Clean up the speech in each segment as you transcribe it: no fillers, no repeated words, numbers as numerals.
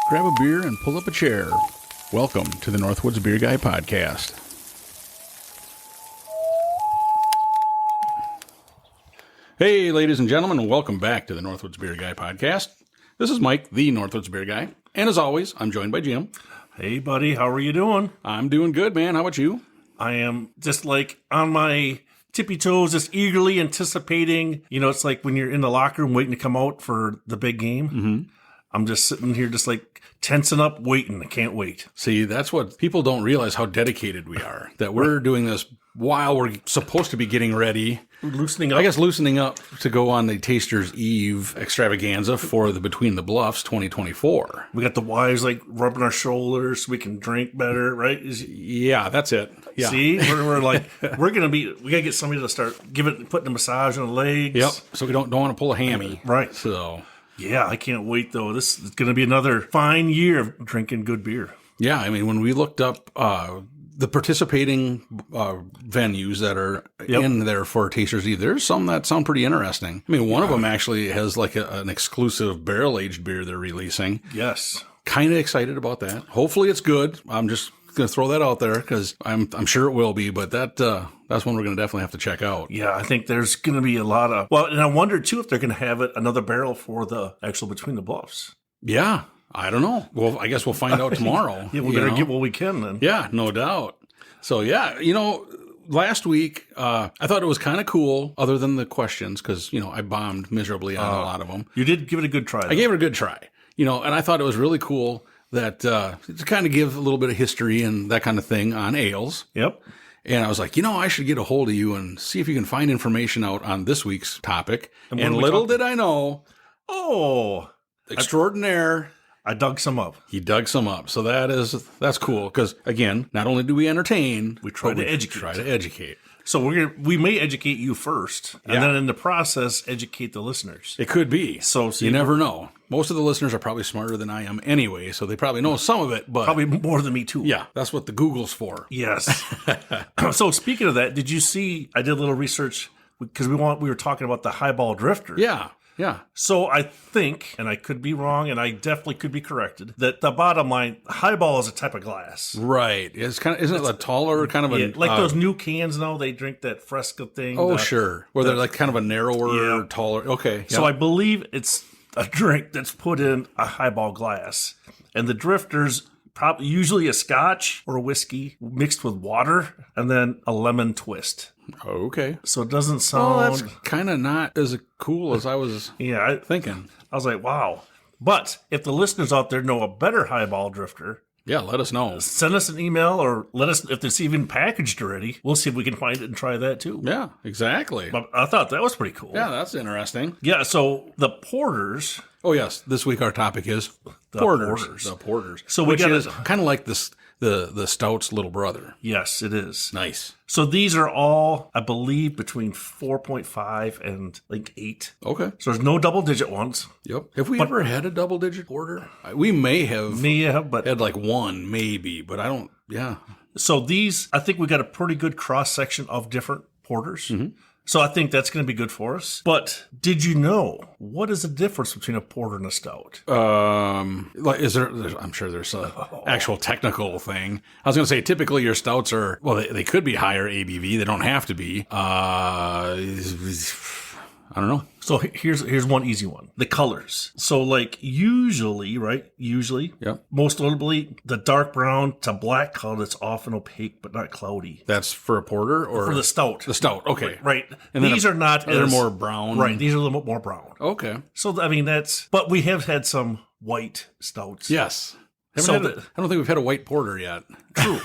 Grab a beer and pull up a chair. Welcome to the Northwoods Beer Guy podcast. Hey, ladies and gentlemen, and welcome back to the Northwoods Beer Guy podcast. This is Mike, the Northwoods Beer Guy, and as always, I'm joined by Jim. Hey, buddy, how are you doing? I'm doing good, man. How about you? I am just like on my tippy toes, just eagerly anticipating. You know, it's like when you're in the locker room waiting to come out for the big game. Mm-hmm. I'm just sitting here just like tensing up, waiting. I can't wait. See, that's what people don't realize how dedicated we are, that we're doing this while we're supposed to be getting ready. Loosening up. I guess loosening up to go on the Taster's Eve extravaganza for the Between the Bluffs 2024. We got the wives like rubbing our shoulders so we can drink better, right? Yeah, that's it. Yeah. See, we're like, we got to get somebody to start putting a massage on the legs. Yep. So we don't want to pull a hammy. Right. So. Yeah, I can't wait though. This is going to be another fine year of drinking good beer. Yeah, I mean, when we looked up the participating venues that are in there for Taster's Eve, there's some that sound pretty interesting. I mean, one of them actually has like an exclusive barrel-aged beer they're releasing. Yes. Kind of excited about that. Hopefully it's good. I'm just going to throw that out there because I'm sure it will be, but that's one we're going to definitely have to check out. Yeah, I think there's going to be a lot of... Well, and I wonder, too, if they're going to have another barrel for the actual Between the Bluffs. Yeah, I don't know. Well, I guess we'll find out tomorrow. Yeah, we better get what we can then. Yeah, no doubt. So, yeah, you know, last week, I thought it was kind of cool, other than the questions, because, you know, I bombed miserably on a lot of them. You did give it a good try, though. I gave it a good try, you know, and I thought it was really cool that to kind of give a little bit of history and that kind of thing on ales. Yep. And I was like, you know, I should get a hold of you and see if you can find information out on this week's topic. And little did I know, extraordinaire. I dug some up. He dug some up. So that's cool. Because, again, not only do we entertain, we try to educate. So we may educate you first, and then in the process, educate the listeners. It could be. So you never know. Most of the listeners are probably smarter than I am anyway, so they probably know some of it, but probably more than me too. Yeah, that's what the Google's for. Yes. So speaking of that, did you see? I did a little research because we were talking about the highball drifter. Yeah. Yeah. So I think, and I could be wrong, and I definitely could be corrected, that the bottom line, highball is a type of glass. Right. Isn't it a taller kind of a... like those new cans now, they drink that Fresca thing. Oh, sure. Where they're like kind of a narrower, taller... Okay. So I believe it's a drink that's put in a highball glass. And the drifter's probably usually a scotch or a whiskey mixed with water and then a lemon twist. Okay. So it doesn't sound... Oh, that's kind of not as cool as I was thinking. I was like, wow. But if the listeners out there know a better highball drifter... Yeah, let us know. Send us an email or let us, if it's even packaged already, we'll see if we can find it and try that too. Yeah, exactly. But I thought that was pretty cool. Yeah, that's interesting. Yeah, so the porters... Oh, yes. This week our topic is porters. The porters. So which is kind of like the stout's little brother. Yes, it is. Nice. So these are all, I believe, between 4.5 and like 8. Okay. So there's no double-digit ones. Yep. Have we ever had a double-digit porter? We may have but had like one, maybe, but I don't, yeah. So these, I think we got a pretty good cross-section of different porters. Mm-hmm. So I think that's going to be good for us. But did you know, what is the difference between a porter and a stout? Like, I'm sure there's an actual technical thing. I was going to say, typically your stouts are, well, they could be higher ABV. They don't have to be. I don't know. So here's one easy one. The colors. So like usually, yep. Most notably, the dark brown to black color that's often opaque but not cloudy. That's for a porter or? For the stout. The stout, okay. Right. And these are not they're more brown. Right, these are a little bit more brown. Okay. So, I mean, but we have had some white stouts. Yes. I don't think we've had a white porter yet. True.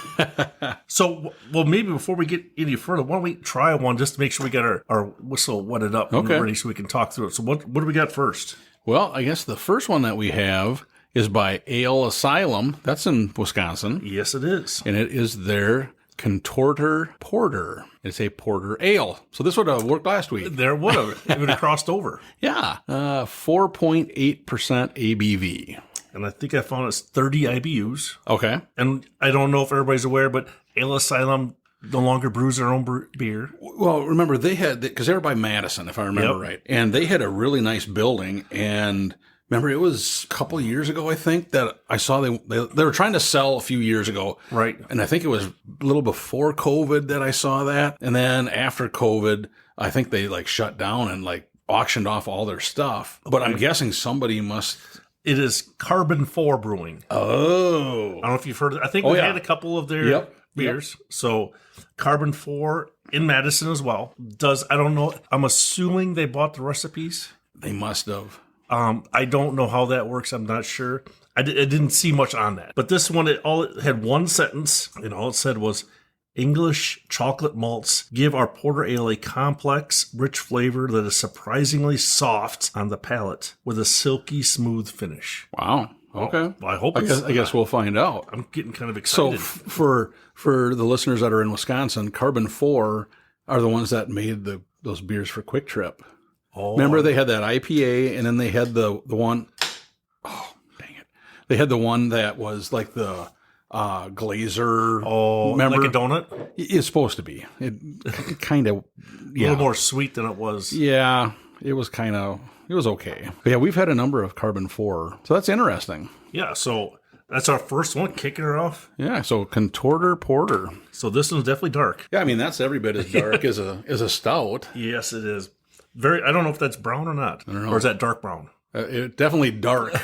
So, well, maybe before we get any further, why don't we try one just to make sure we get our whistle wetted up and ready so we can talk through it. So what do we got first? Well, I guess the first one that we have is by Aslyum. That's in Wisconsin. Yes, it is. And it is their Controter Porter. It's a porter ale. So this would have worked last week. There would have. It would have crossed over. Yeah. 4.8% ABV. And I think I found it's 30 IBUs. Okay. And I don't know if everybody's aware, but Aslyum no longer brews their own beer. Well, remember, they had, because they were by Madison, if I remember right. And they had a really nice building. And Remember, it was a couple of years ago, I think, that I saw they were trying to sell a few years ago. Right. And I think it was a little before COVID that I saw that. And then after COVID, I think they like shut down and like auctioned off all their stuff. But I'm guessing somebody must... It is Carbon 4 Brewing. Oh. I don't know if you've heard of it. I think we've had a couple of their beers. Yep. So Carbon 4 in Madison as well. I don't know. I'm assuming they bought the recipes. They must have. I don't know how that works. I'm not sure. I didn't see much on that. But this one, it had one sentence, and all it said was, English chocolate malts give our porter ale a complex, rich flavor that is surprisingly soft on the palate with a silky, smooth finish. Wow. Okay. Well, I hope I guess we'll find out. I'm getting kind of excited. So for the listeners that are in Wisconsin, Carbon 4 are the ones that made those beers for Quick Trip. Oh. Remember, they had that IPA, and then they had the one. Oh, dang it! They had the one that was like the glazer. Oh, remember? like a donut? It's supposed to be. It kind of, a little more sweet than it was. Yeah, it was okay. But yeah, we've had a number of Carbon 4, so that's interesting. Yeah, so that's our first one, kicking her off. Yeah, so Controter Porter. So this one's definitely dark. Yeah, I mean that's every bit as dark as a stout. Yes, it is. I don't know if that's brown or not. I don't know. Or is that dark brown? Definitely dark.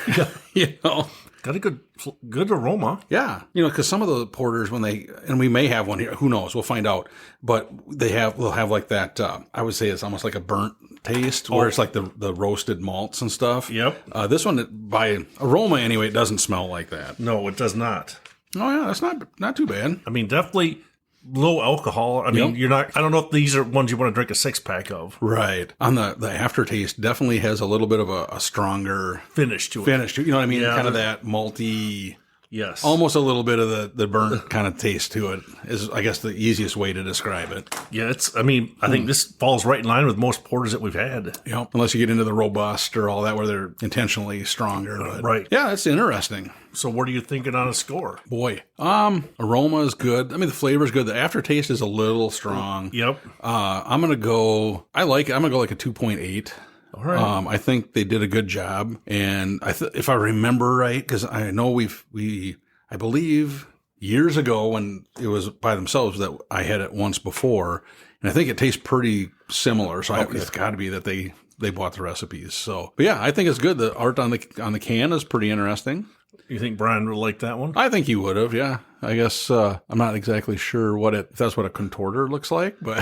You know. Got a good aroma. Yeah. You know, because some of the porters, and we may have one here, who knows, we'll find out, but they'll have like that, I would say it's almost like a burnt taste, where it's like the roasted malts and stuff. Yep. This one, by aroma anyway, it doesn't smell like that. No, it does not. Oh yeah, that's not too bad. I mean, definitely low alcohol. I mean, I don't know if these are ones you want to drink a 6-pack of. Right. On the aftertaste definitely has a little bit of a stronger finish to it. You know what I mean? Yeah, kind of that malty, yes. almost a little bit of the burnt kind of taste to it is, I guess, the easiest way to describe it. Yeah, I think this falls right in line with most porters that we've had. Yep. Unless you get into the robust or all that where they're intentionally stronger. But right. Yeah, that's interesting. So what are you thinking on a score? Boy, aroma is good. I mean, the flavor is good. The aftertaste is a little strong. Yep. I'm going to go like a 2.8. All right. I think they did a good job. And if I remember right, because I know I believe years ago when it was by themselves that I had it once before, and I think it tastes pretty similar. So it's got to be that they bought the recipes. So, but yeah, I think it's good. The art on the can is pretty interesting. You think Brian would like that one? I think he would have, yeah. I guess I'm not exactly sure if that's what a contorter looks like, but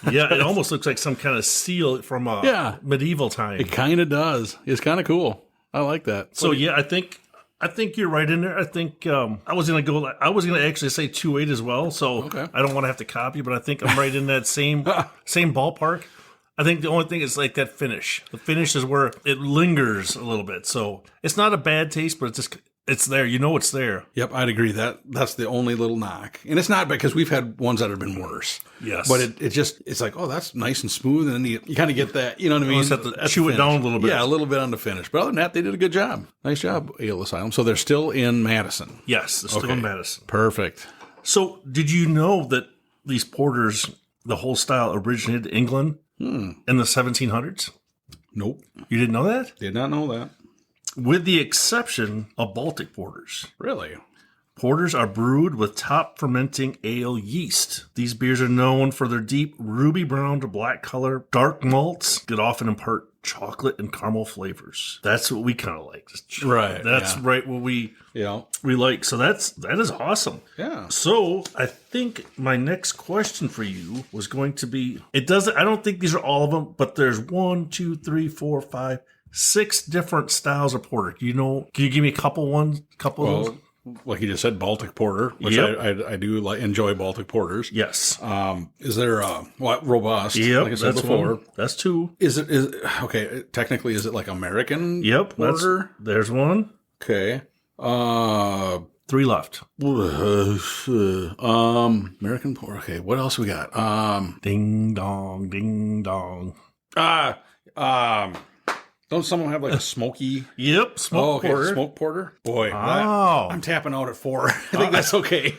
yeah, it almost looks like some kind of seal from medieval time. It kind of does. It's kind of cool. I like that. So yeah, I think you're right in there. I think I was gonna actually say 2.8 as well. So okay. I don't want to have to copy, but I think I'm right in that same ballpark. I think the only thing is like that finish. The finish is where it lingers a little bit. So it's not a bad taste, but it's there. You know it's there. Yep, I'd agree. That's the only little knock. And it's not because we've had ones that have been worse. Yes. But it's like, oh, that's nice and smooth. And then you kind of get that, you know what I mean? You just have to chew it down a little bit. Yeah, a little bit on the finish. But other than that, they did a good job. Nice job, Ale Asylum. So they're still in Madison. Yes, they're still in Madison. Perfect. So did you know that these porters, the whole style, originated in England in the 1700s? Nope. You didn't know that? Did not know that. With the exception of Baltic porters. Really? Porters are brewed with top fermenting ale yeast. These beers are known for their deep ruby brown to black color, dark malts that often impart chocolate and caramel flavors. That's what we kind of like. Right. That's right what we like. So that is awesome. Yeah. So I think my next question for you was going to be, I don't think these are all of them, but there's 1, 2, 3, 4, 5, 6 different styles of porter. Can you give me a couple of those? Like you just said, Baltic Porter, which I do enjoy Baltic Porters. Yes. Is there robust? Yep. Like I said before. That's 2. Is okay? Technically, is it like American? Yep. Porter. There's 1. Okay. 3 left. American Porter. Okay. What else we got? Ding dong, ding dong. Don't someone have like a smoky? Yep, smoke porter. Smoke porter. Boy, I'm tapping out at 4. I think that's okay.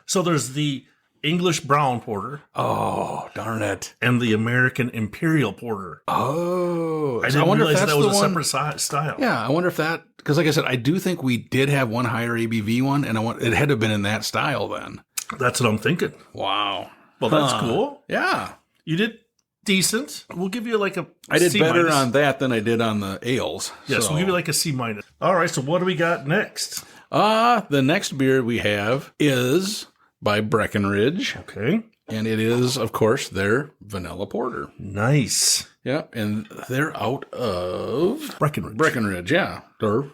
So there's the English Brown Porter. Oh, darn it. And the American Imperial Porter. Oh. I didn't realize that was a separate style. Yeah, I wonder if that, because like I said, I do think we did have one higher ABV one, and it had to have been in that style then. That's what I'm thinking. Wow. Well, that's cool. Yeah. You did decent. We'll give you like a I did C-. better on that than I did on the ales. Yes, we'll give you like a C-. All right, so what do we got next? The next beer we have is by Breckenridge. Okay. And it is, of course, their vanilla porter. Nice. Yeah, and they're out of Breckenridge. Breckenridge, yeah. Does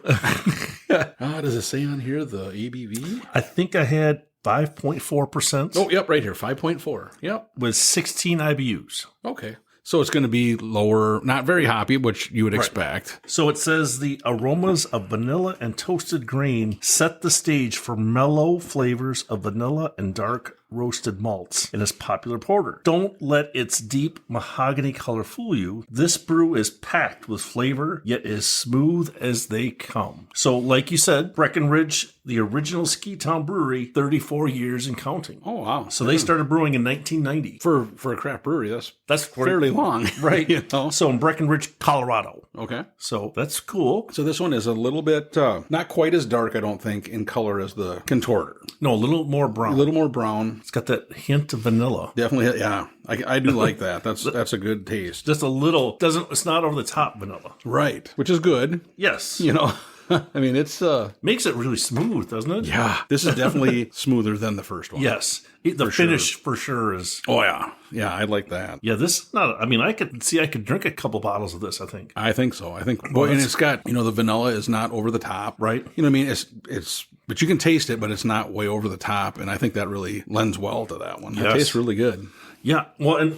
it say on here the ABV? I think I had 5.4%. Oh, yep, right here, 5.4. Yep. With 16 IBUs. Okay. So it's going to be lower, not very hoppy, which you would expect. So it says the aromas of vanilla and toasted grain set the stage for mellow flavors of vanilla and dark roasted malts in this popular porter. Don't let its deep mahogany color fool you. This brew is packed with flavor, yet is smooth as they come. So like you said, Breckenridge, the original ski town brewery, 34 years and counting. Oh, wow. So they started brewing in 1990. For a craft brewery, that's fairly long. Right. You know? So in Breckenridge, Colorado. Okay. So that's cool. So this one is a little bit, not quite as dark, I don't think, in color as the Controter. No, a little more brown. A little more brown. It's got that hint of vanilla. Definitely, yeah. I do like that. That's a good taste. Just a little. It's not over the top vanilla. Right. Which is good. Yes. You know, I mean, it's... makes it really smooth, doesn't it? Yeah. This is definitely smoother than the first one. Yes. The finish for sure is... Oh, yeah. Yeah, I like that. Yeah, this is not... I mean, I could drink a couple bottles of this, I think. I think so. I think... Boy, and it's got, the vanilla is not over the top. Right. You know what I mean? It's... But you can taste it, but it's not way over the top, and I think that really lends well to that one. Yes. It tastes really good. Yeah. Well, and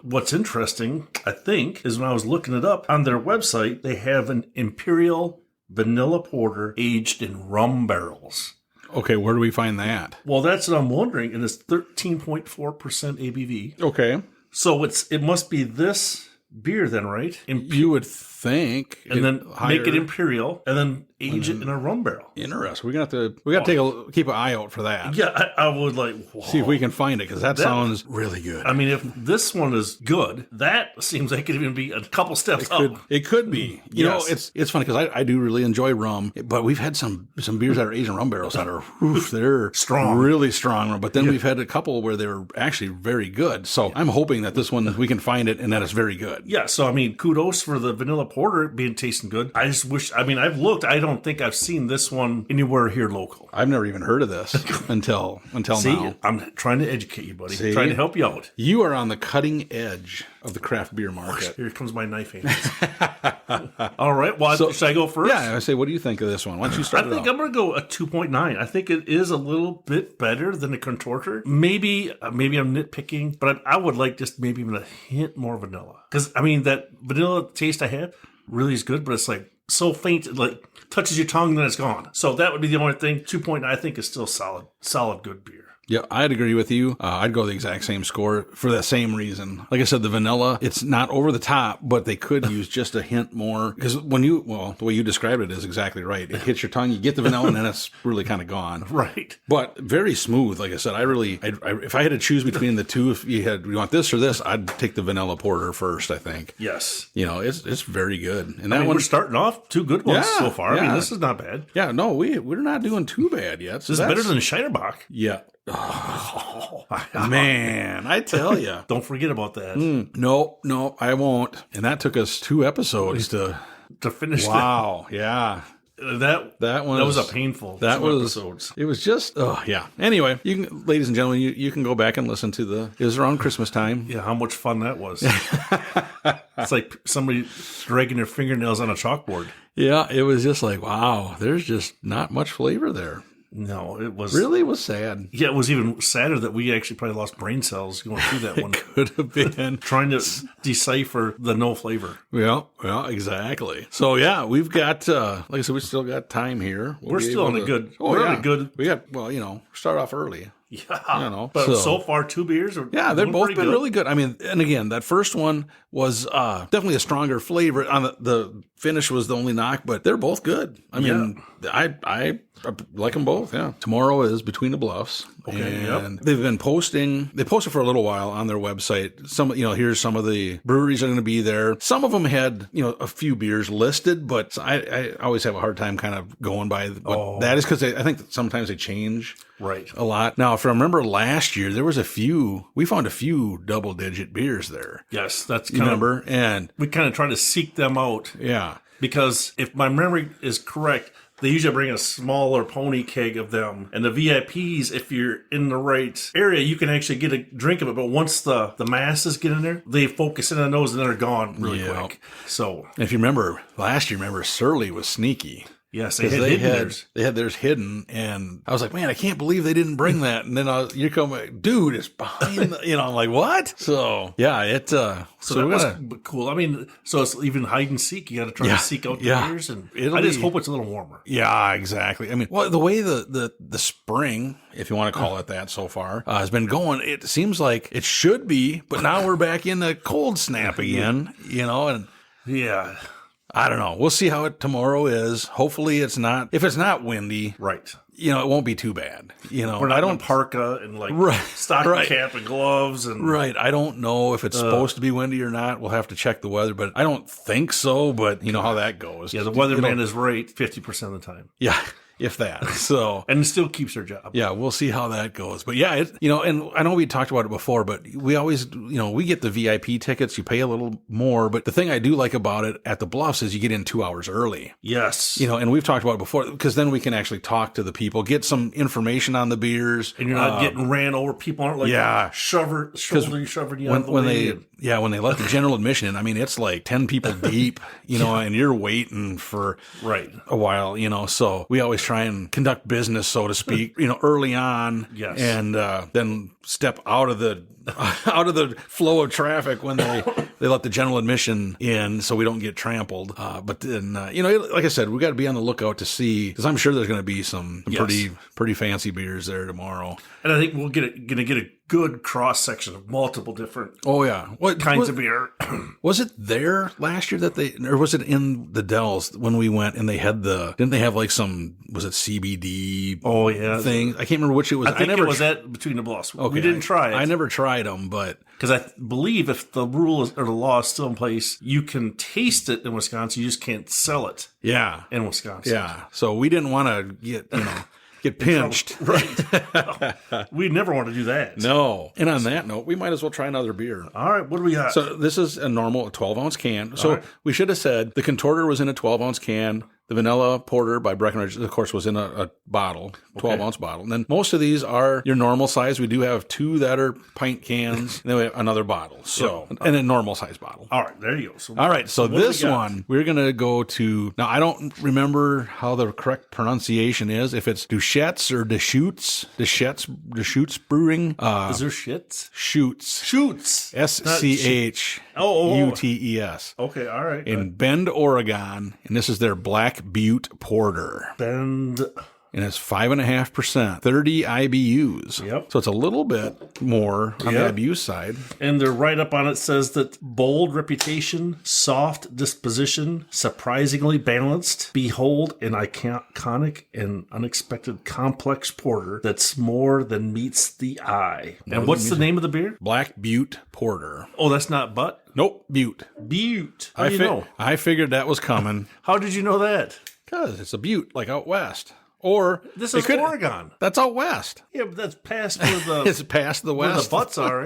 what's interesting, I think, is when I was looking it up, on their website, they have an Imperial Vanilla Porter aged in rum barrels. Okay, where do we find that? Well, that's what I'm wondering, and it's 13.4% ABV. Okay. So it must be this beer then, right? You would think. And then make it Imperial, and then age it in a rum barrel. Interesting. We got to keep an eye out for that. Yeah, I would see if we can find it, because that sounds really good. I mean, if this one is good, that seems like it could even be a couple steps up. It could be. You know, it's funny because I do really enjoy rum, but we've had some beers that are aged in rum barrels that are they're strong, really strong. But then we've had a couple where they were actually very good. So I'm hoping that this one we can find it and that it's very good. Yeah. So I mean, kudos for the vanilla porter being tasting good. I just wish. I mean, I've looked. I don't think I've seen this one anywhere here local. I've never even heard of this until See, now. I'm trying to educate you, buddy. Trying to help you out. You are on the cutting edge of the craft beer market. Here comes my knife hands. All right. Well, should I go first? Yeah. I say, what do you think of this one? Why don't you start? I think I'm going to go a 2.9. I think it is a little bit better than the Controter. Maybe I'm nitpicking, but I would like just maybe even a hint more vanilla. Because, I mean, that vanilla taste I had really is good, but it's like so faint, it like touches your tongue and then it's gone. So that would be the only thing. 2.9 I think is still solid good beer. Yeah, I'd agree with you. I'd go the exact same score for the same reason. Like I said, the vanilla, it's not over the top, but they could use just a hint more. Because the way you described it is exactly right. It hits your tongue, you get the vanilla, and then it's really kind of gone. Right. But very smooth. Like I said, if I had to choose between the two, if you want this or this, I'd take the vanilla porter first, I think. Yes. It's very good. And we're starting off 2 good ones so far. Yeah. I mean, this is not bad. Yeah, no, we're not doing too bad yet. So this is better than Scheiderbach. Yeah. Oh, man, I tell you. Don't forget about that. No, I won't. And that took us 2 episodes to finish. Wow, that. That was a painful 2 episodes. It was just, yeah. Anyway, you can, ladies and gentlemen, you can go back and listen to it was around Christmas time. Yeah, how much fun that was. It's like somebody dragging their fingernails on a chalkboard. Yeah, it was just like, wow, there's just not much flavor there. No, it was sad. Yeah, it was even sadder that we actually probably lost brain cells going through that one. Could have been trying to decipher the no flavor. Well, exactly. So yeah, we've got like I said, we still got time here. We're still on a good. We got start off early. Yeah, but so far 2 beers. They've both been really good. I mean, and again, that first one was definitely a stronger flavor. On the finish was the only knock, but they're both good. I mean, I like them both. Yeah. Tomorrow is Between the Bluffs. Okay. And they've been posting. They posted for a little while on their website. Here's some of the breweries that are going to be there. Some of them had, a few beers listed, but I always have a hard time kind of going by what that is, because I think that sometimes they change. Right. A lot. Now, if I remember last year, there was we found a few double-digit beers there. Yes, that's And we kind of try to seek them out. Yeah. Because if my memory is correct, they usually bring a smaller pony keg of them. And the VIPs, if you're in the right area, you can actually get a drink of it. But once the masses get in there, they focus in on those and then they're gone really quick. So if you remember last year, Surly was sneaky. Yes, they had theirs hidden, and I was like, man, I can't believe they didn't bring that. And then you come, dude, it's behind. I'm like, what? So yeah, so that was cool. I mean, so it's even hide and seek. You got to try to seek out the beers, and I just hope it's a little warmer. Yeah, exactly. I mean, the way the spring, if you want to call it that, so far has been going, it seems like it should be, but now we're back in the cold snap again. And yeah. I don't know. We'll see how tomorrow is. Hopefully it's not. If it's not windy, right? It won't be too bad. We're not in parka and stocking cap and gloves and right. I don't know if it's supposed to be windy or not. We'll have to check the weather, but I don't think so. But you know how that goes. Yeah, the weatherman is right 50% of the time. Yeah. If that. So and still keeps their job. Yeah, we'll see how that goes. But yeah, and I know we talked about it before, but we always, we get the VIP tickets. You pay a little more, but the thing I do like about it at the Bluffs is you get in 2 hours early. Yes. And we've talked about it before, because then we can actually talk to the people, get some information on the beers, and you're not getting ran over. People aren't shoving you out of the way. When they let the general admission in, I mean, it's like 10 people deep, and you're waiting for a while, so we always try and conduct business, so to speak, early on, and then step out of the flow of traffic when they let the general admission in, so we don't get trampled. But then, like I said, we got to be on the lookout to see, because I'm sure there's going to be some pretty fancy beers there tomorrow. And I think we'll going to get a good cross section of multiple different kinds of beer. Was it there last year or was it in the Dells when we went and they had didn't they have was it CBD thing? I can't remember which it was. I think it was at Between the Bluffs. Okay. We didn't try it. I never tried them, but because I believe if the rule or the law is still in place, you can taste it in Wisconsin. You just can't sell it. Yeah. In Wisconsin. Yeah. So we didn't want to get pinched. Right. We never want to do that. No. And on that note, we might as well try another beer. All right. What do we got? So this is a normal 12-ounce can. So we should have said the Controter was in a 12-ounce can. The Vanilla Porter by Breckenridge, of course, was in a bottle, 12-ounce bottle. And then most of these are your normal size. We do have 2 that are pint cans, and then we have another bottle. So, and a normal size bottle. All right, there you go. So all right, so this one, we're going to go to, now I don't remember how the correct pronunciation is, if it's Deschutes or Deschutes Brewing. Is there shits? Schutes. SCHUTES. Okay, all right. In Bend, Oregon, and this is their Black Butte Porter. Bend. And it's 5.5%, 30 IBUs. Yep. So it's a little bit more on the IBU side. And the write-up on it says that bold reputation, soft disposition, surprisingly balanced. Behold, an iconic and unexpected complex porter that's more than meets the eye. And what's the name of the beer? Black Butte Porter. Oh, that's not Butte? Nope, Butte. Butte. How do you know? I figured that was coming. How did you know that? Because it's a butte, like out west. Or this is Oregon. That's out west. Yeah, but that's past where the it's past the west. Where the butts are.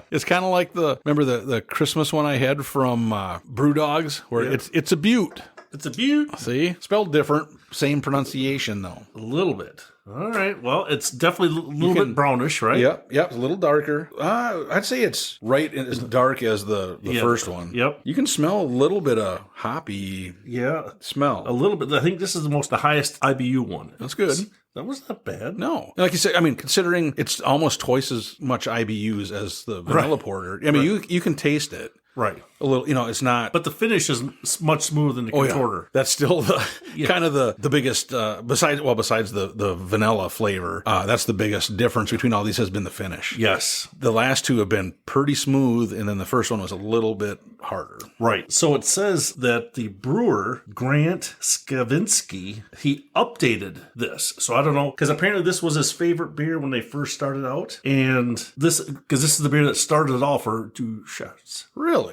It's kind of like remember the Christmas one I had from Brewdogs, where it's a butte. It's a butte. See, spelled different, same pronunciation though. A little bit. All right. Well, it's definitely a little bit brownish, right? Yep. A little darker. I'd say it's right as dark as the first one. Yep. You can smell a little bit of hoppy smell. A little bit. I think this is the highest IBU one. That's good. That was not bad. No. Like you said, I mean, considering it's almost twice as much IBUs as the Vanilla Porter, I mean, you can taste it. Right. a little, it's not. But the finish is much smoother than the Controter. That's still the kind of the biggest, besides the vanilla flavor, that's the biggest difference between all these has been the finish. Yes. The last two have been pretty smooth, and then the first one was a little bit harder. Right. So it says that the brewer, Grant Skavinsky, he updated this. So I don't know, because apparently this was his favorite beer when they first started out. And because this is the beer that started it all for Deschutes. Really?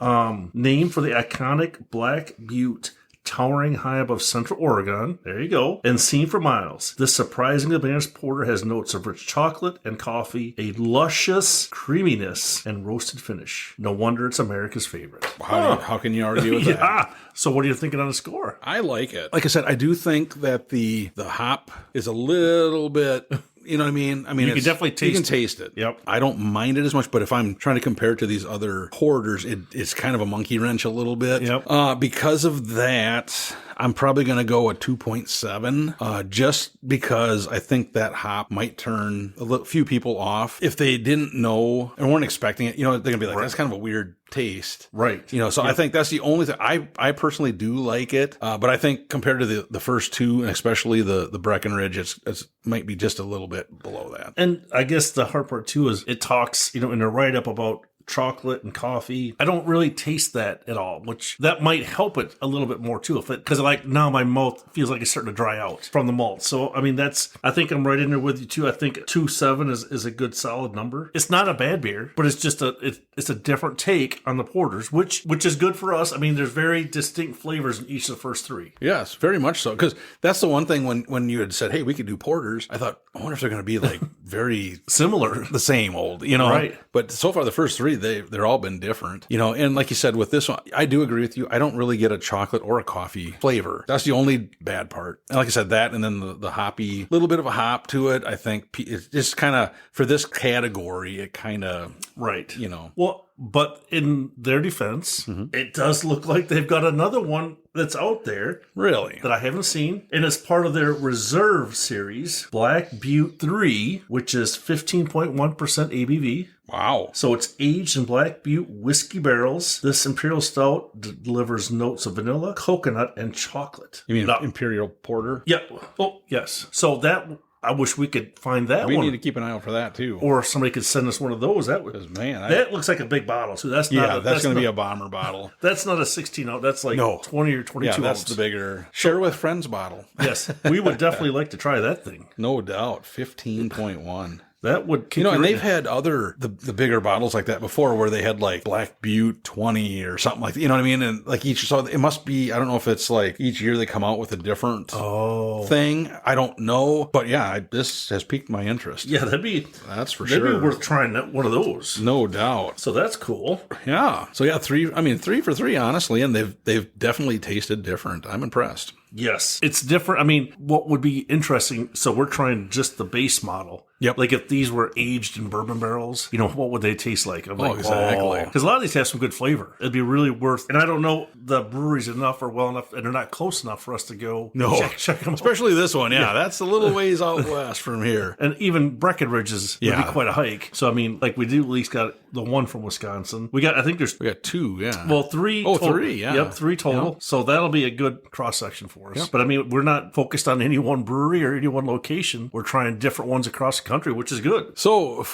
Named for the iconic Black Butte, towering high above Central Oregon. There you go. And seen for miles. This surprisingly balanced porter has notes of rich chocolate and coffee, a luscious creaminess, and roasted finish. No wonder it's America's favorite. How can you argue with that? So what are you thinking on the score? I like it. Like I said, I do think that the hop is a little bit... You know what I mean? I mean, you can definitely taste it. You can taste it. Yep. I don't mind it as much, but if I'm trying to compare it to these other porters, it's kind of a monkey wrench a little bit. Yep. Because of that, I'm probably going to go a 2.7, just because I think that hop might turn a few people off. If they didn't know and weren't expecting it, they're going to be like, that's kind of a weird taste. Right. So I think that's the only thing. I personally do like it, but I think compared to the first two, and especially the Breckenridge, it's might be just a little bit below that. And I guess the hard part too is it talks, in a write-up about chocolate and coffee. I don't really taste that at all, which that might help it a little bit more too. Because now my mouth feels like it's starting to dry out from the malt. So, I mean, I think I'm right in there with you too. I think 2.7 is a good solid number. It's not a bad beer, but it's just it's a different take on the porters, which is good for us. I mean, there's very distinct flavors in each of the first three. Yes, very much so. Because that's the one thing when you had said, hey, we could do porters, I thought, I wonder if they're going to be like very similar, the same old, Right. But so far the first three, they're all been different, and like you said, with this one, I do agree with you. I don't really get a chocolate or a coffee flavor. That's the only bad part. And like I said, that, and then the hoppy, little bit of a hop to it. I think it's just kind of, for this category, it kind of, right. Well, but in their defense, it does look like they've got another one that's out there. Really? That I haven't seen. And it's part of their reserve series, Black Butte 3, which is 15.1% ABV. Wow. So it's aged in Black Butte whiskey barrels. This Imperial Stout delivers notes of vanilla, coconut, and chocolate. You mean Imperial Porter? Yeah. Oh, yes. So that... I wish we could find that one. We need to keep an eye out for that, too. Or if somebody could send us one of those. That looks like a big bottle, too. That's going to be a bomber bottle. That's not a 16 ounce. That's like 20 or 22 ounce. Yeah, that's the bigger share with friends bottle. Yes, we would definitely like to try that thing. No doubt. 15.1. That would kick and they've had the bigger bottles like that before, where they had like Black Butte 20 or something like that. You know what I mean? And like so it must be, I don't know if it's like each year they come out with a different thing. I don't know. But yeah, this has piqued my interest. Yeah, that's for sure. That'd be worth trying one of those. No doubt. So that's cool. Yeah. So yeah, 3 for 3, honestly, and they've definitely tasted different. I'm impressed. Yes, it's different. I mean, what would be interesting, so we're trying just the base model. Yep. Like if these were aged in bourbon barrels, what would they taste like? I'm like, exactly. Because a lot of these have some good flavor. It'd be really worth, and I don't know the breweries enough or well enough, and they're not close enough for us to go check them out. Especially this one, yeah. That's a little ways out west from here. And even Breckenridge would be quite a hike. So, I mean, like we do at least got the one from Wisconsin. We got 2, yeah. Well, 3 Oh, total. 3, yeah. Yep, 3 total. Yep. So that'll be a good cross-section for us. Yep. But I mean, we're not focused on any one brewery or any one location. We're trying different ones across the country, which is good. So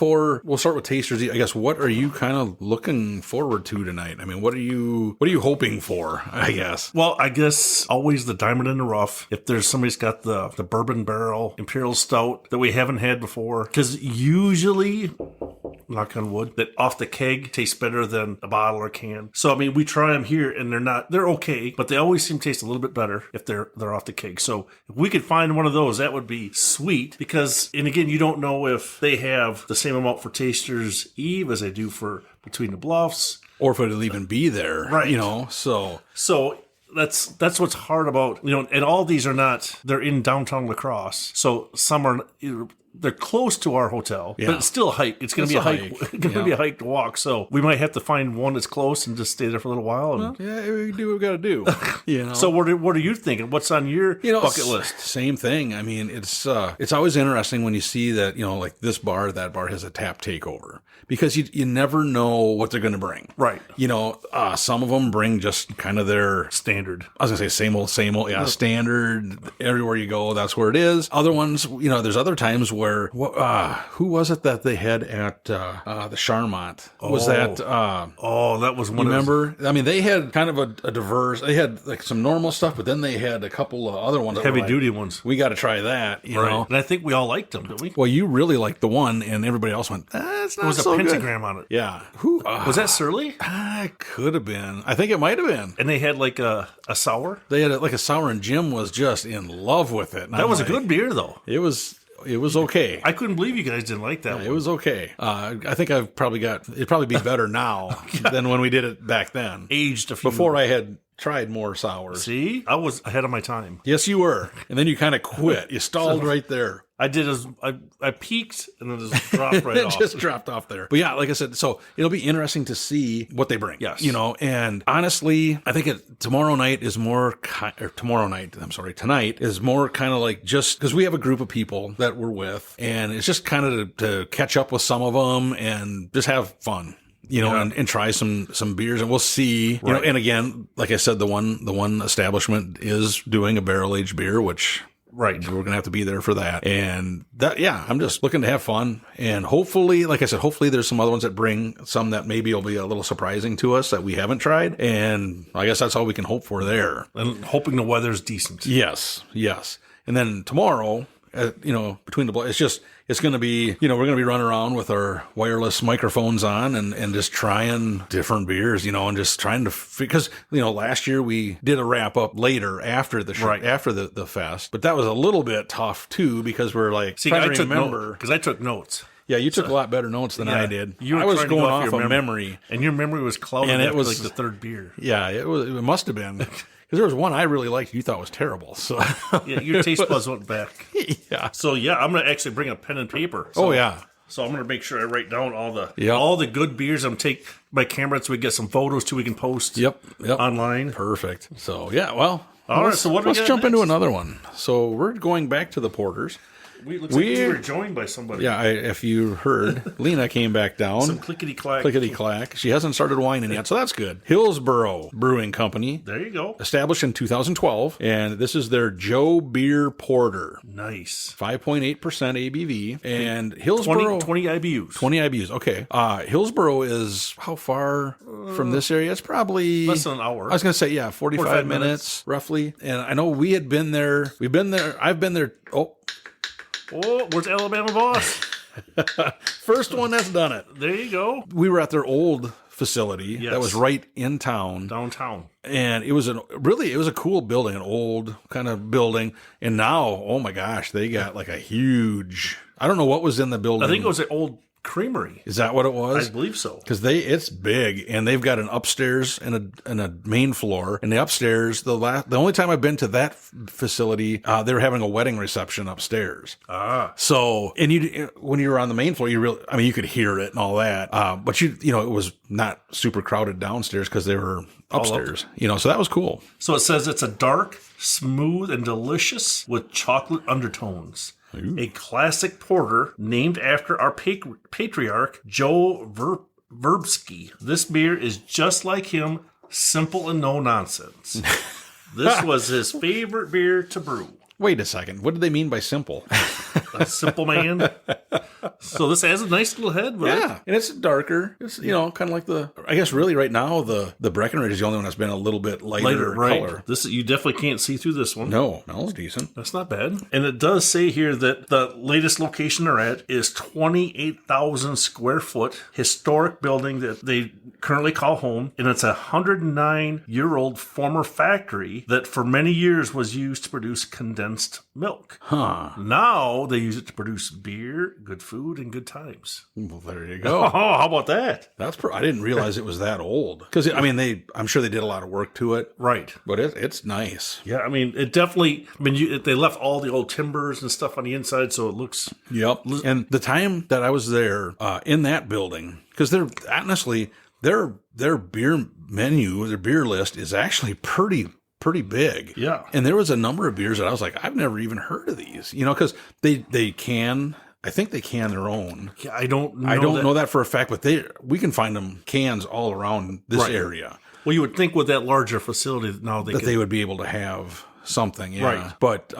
we'll start with tasters. I guess, what are you kind of looking forward to tonight? I mean, what are you hoping for, I guess? Well, I guess always the diamond in the rough. If there's somebody's got the bourbon barrel Imperial Stout that we haven't had before, because usually, knock on wood, that off the keg tastes better than a bottle or can. So, I mean, we try them here and they're okay, but they always seem to taste a little bit better if they're off the keg. So if we could find one of those, that would be sweet, because, and again, you don't know if they have the same amount for Tasters Eve as they do for Between the Bluffs. Or if it'll even be there, right? So that's what's hard about, and all these are not, they're in downtown La Crosse. So some are they're close to our hotel, Yeah. but it's still a hike. It's going to be a hike. It's going to Yeah. be a hike to walk. So we might have to find one that's close and just stay there for a little while. And, Yeah, we do what we got to do. You know. so what are you thinking? What's on your bucket list? Same thing. I mean, it's always interesting when you see that, like this bar, that bar has a tap takeover, because you never know what they're going to bring. Right. Some of them bring just kind of their Standard. I was gonna say same old, yeah, standard. Everywhere you go, that's where it is. Other ones, there's other times where, who was it that they had at the Charmont? Was that? That was one. Remember? I mean, they had kind of a diverse. They had like some normal stuff, but then they had a couple of other ones, heavy duty ones. We got to try that, you know. And I think we all liked them, didn't we? Well, you really liked the one, and everybody else went, it's not There was so a good. pentagram on it. Yeah. Who Was that Surly? could have been. I think it might have been. And they had like a sour. They had like a sour, and Jim was just in love with it. And That was a good beer, though. It was okay. I couldn't believe you guys didn't like that one. It was okay. I think it'd probably be better now than when we did it back then. Aged a few. Before I had tried more sours. See? I was ahead of my time. Yes, you were. And then you kind of quit. You stalled right there. I did I peaked and then just dropped right It off. just dropped off there. But yeah, like I said, so it'll be interesting to see what they bring. Yes. And honestly, I think tonight is more kind of like, just because we have a group of people that we're with, and it's just kind of to catch up with some of them and just have fun. And try some beers, and we'll see. Right. And again, like I said, the one establishment is doing a barrel aged beer, which Right. we're gonna have to be there for that. And that, I'm just looking to have fun, and hopefully, like I said, there's some other ones that bring some that maybe will be a little surprising to us that we haven't tried. And I guess that's all we can hope for there. And hoping the weather's decent. Yes. And then tomorrow, Between the Bluffs, it's going to be, we're going to be running around with our wireless microphones on and just trying different beers, and just trying to, because, last year we did a wrap up later after the after the fest, but that was a little bit tough too, because we're like, I took notes. Yeah, you took a lot better notes than I did. I was going off of memory. And your memory was clouded and after like the third beer. Yeah, it must have been. Because there was one I really liked you thought was terrible. So yeah, your taste buds went back. Yeah. So I'm going to actually bring a pen and paper. So, So I'm going to make sure I write down all the good beers. I'm take my camera so we get some photos too. We can post. Yep. Online. Perfect. So all right. So let's jump into another one. So we're going back to the porters. We were joined by somebody. Yeah, if you heard, Lena came back down. Some clickety-clack. Clickety-clack. She hasn't started whining yet, so that's good. Hillsboro Brewing Company. There you go. Established in 2012, and this is their Joe Beer Porter. Nice. 5.8% ABV. And Hillsboro... 20 IBUs. 20 IBUs, okay. Hillsboro is how far from this area? It's probably... less than an hour. I was going to say, 45 minutes, roughly. And I know we had been there. I've been there... Oh, where's Alabama Boss? First one that's done it. There you go. We were at their old facility that was right in town. Downtown. And it was a cool building, an old kind of building. And now, oh my gosh, they got like a huge, I don't know what was in the building. I think it was an old creamery. Is that what it was? I believe so. Because it's big, and they've got an upstairs and a main floor. And the upstairs, the only time I've been to that facility, they were having a wedding reception upstairs. So, and when you were on the main floor, you could hear it and all that. But it was not super crowded downstairs because they were upstairs. So that was cool. So it says it's a dark, smooth, and delicious with chocolate undertones. Ooh. A classic porter named after our patriarch, Joe Verbsky. This beer is just like him, simple and no nonsense. This was his favorite beer to brew. Wait a second. What did they mean by simple? A simple man. So this has a nice little head, right? Yeah, and it's darker. It's kind of like I guess really right now the Breckenridge is the only one that's been a little bit lighter color. This you definitely can't see through this one. No, smells decent. That's not bad. And it does say here that the latest location they're at is 28,000 square foot historic building that they currently call home, and it's a 109-year-old former factory that for many years was used to produce condensed condensed milk. Huh. Now they use it to produce beer, good food, and good times. Well, there you go. Oh, how about that? I didn't realize it was that old. Because, I mean, I'm sure they did a lot of work to it. Right. But it's nice. Yeah, I mean, it definitely, they left all the old timbers and stuff on the inside, so it looks... Yep. And the time that I was there in that building, because they're honestly, their beer menu, their beer list is actually pretty big. Yeah. And there was a number of beers that I was like, I've never even heard of these, because I think they can their own. Yeah, I don't know that for a fact, but we can find them cans all around this area. Well, you would think with that larger facility now they would be able to have something. Yeah. Right. But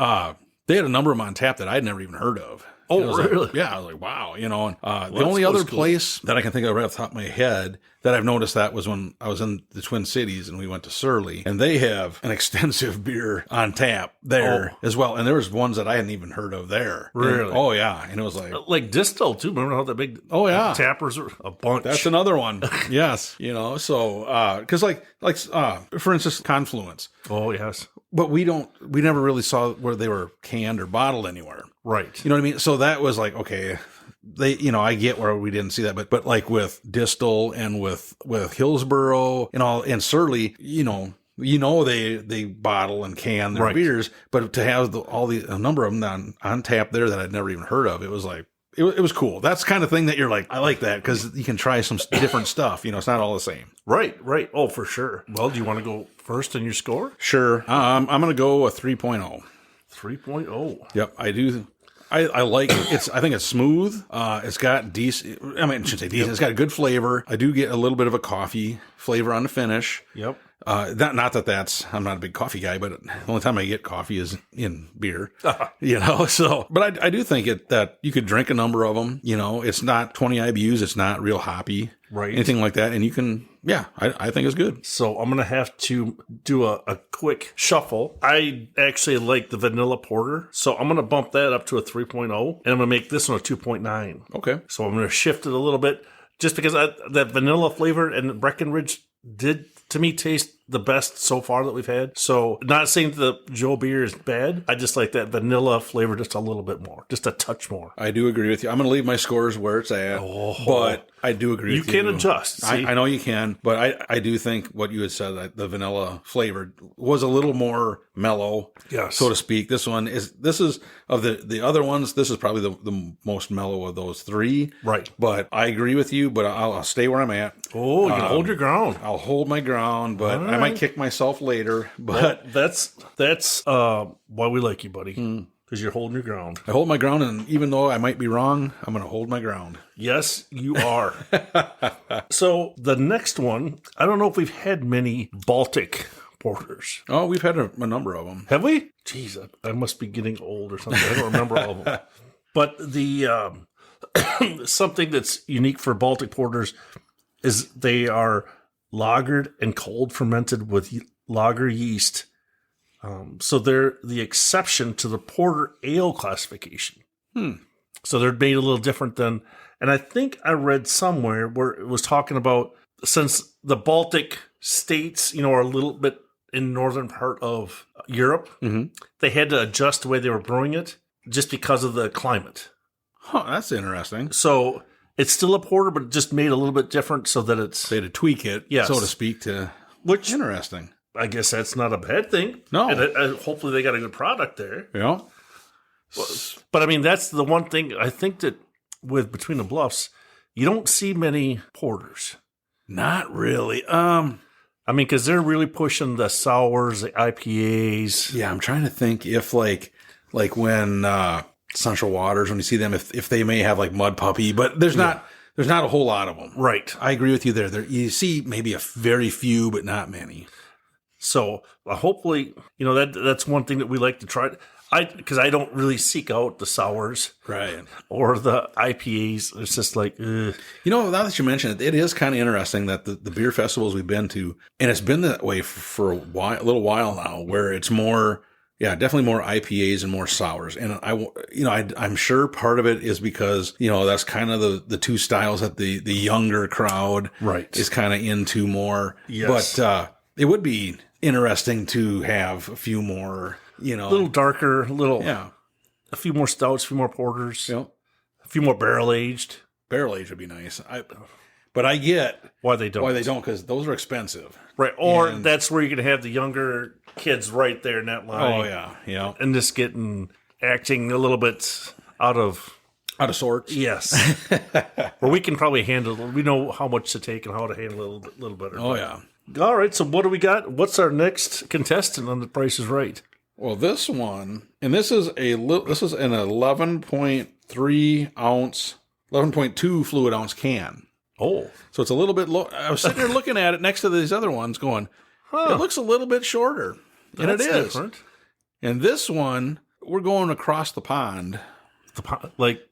they had a number of them on tap that I'd never even heard of. Oh, really? I was like, wow. And the only other place that I can think of right off the top of my head that I've noticed that was when I was in the Twin Cities and we went to Surly, and they have an extensive beer on tap there as well. And there was ones that I hadn't even heard of there. Really? And, yeah. And it was like Distill too. Remember how the big tappers are a bunch? That's another one. Yes. So because for instance, Confluence. Oh, yes. But we never really saw where they were canned or bottled anywhere. Right. You know what I mean? So that was like, okay, I get where we didn't see that, but like with Distill and with Hillsboro and Surly, they bottle and can their beers, but to have a number of them on tap there that I'd never even heard of, it was like, it was cool. That's the kind of thing that you're like, I like that because you can try some different stuff. It's not all the same. Right. Oh, for sure. Well, do you want to go first in your score? Sure. I'm going to go a 3.0. 3.0. Yep, I do. I like it. I think it's smooth. It's got decent. I mean, I shouldn't say decent. It's got a good flavor. I do get a little bit of a coffee flavor on the finish. Yep. Not that I'm not a big coffee guy, but the only time I get coffee is in beer. So, but I do think that you could drink a number of them. It's not 20 IBUs. It's not real hoppy. Right. Anything like that. And you can, I think it's good. So I'm going to have to do a quick shuffle. I actually like the vanilla porter. So I'm going to bump that up to a 3.0 and I'm going to make this one a 2.9. Okay. So I'm going to shift it a little bit just because that vanilla flavor and Breckenridge did to me taste the best so far that we've had. So not saying the Joe beer is bad. I just like that vanilla flavor just a little bit more, just a touch more. I do agree with you. I'm going to leave my scores where it's at, but I do agree with you. You can adjust. I know you can, but I do think what you had said, that the vanilla flavor was a little more mellow, so to speak. This is of the other ones, this is probably the most mellow of those three. Right. But I agree with you, but I'll stay where I'm at. Oh, you can hold your ground. I'll hold my ground, but I might kick myself later. But that's why we like you, buddy. Because you're holding your ground. I hold my ground, and even though I might be wrong, I'm going to hold my ground. Yes, you are. So the next one, I don't know if we've had many Baltic porters. Oh, we've had a number of them. Have we? Jeez, I must be getting old or something. I don't remember all of them. But the something that's unique for Baltic porters is they are lagered and cold fermented with lager yeast. So they're the exception to the porter ale classification. So they're made a little different than, and I think I read somewhere where it was talking about, since the Baltic states, are a little bit in northern part of Europe, they had to adjust the way they were brewing it just because of the climate. Huh, that's interesting. So it's still a porter, but just made a little bit different so that it's... They had to tweak it, so to speak, which interesting. I guess that's not a bad thing. No. And hopefully they got a good product there. Yeah. But I mean, that's the one thing I think that with Between the Bluffs, you don't see many porters. Not really. I mean, because they're really pushing the sours, the IPAs. Yeah, I'm trying to think if like when Central Waters, when you see them, if they may have like Mud Puppy, but there's not a whole lot of them. Right. I agree with you there. You see maybe a very few, but not many. So hopefully, that's one thing that we like to try. Because I don't really seek out the sours, right, or the IPAs. It's just like, now that you mention it, it is kind of interesting that the beer festivals we've been to, and it's been that way for a little while now, where it's more, definitely more IPAs and more sours. And I'm sure part of it is because that's kind of the two styles that the younger crowd is kind of into more. Yes. But it would be interesting to have a few more you know. A little darker, Yeah. a few more stouts, a few more porters, Yep. a few more barrel-aged. Barrel-aged would be nice. But I get why they don't. Because those are expensive. Right. Or that's where you're going to have the younger kids right there in that line. Oh, yeah. Yeah. And just acting a little bit out of sorts. Yes. Where we can probably handle it. We know how much to take and how to handle it a little better. Oh, yeah. All right. So what do we got? What's our next contestant on The Price is Right? Well, this one, and this is an 11.3 ounce, 11.2 fluid ounce can. Oh. So it's a little bit low. I was sitting there looking at it next to these other ones going, it looks a little bit shorter. And That's it is. different. And this one, we're going across the pond. Like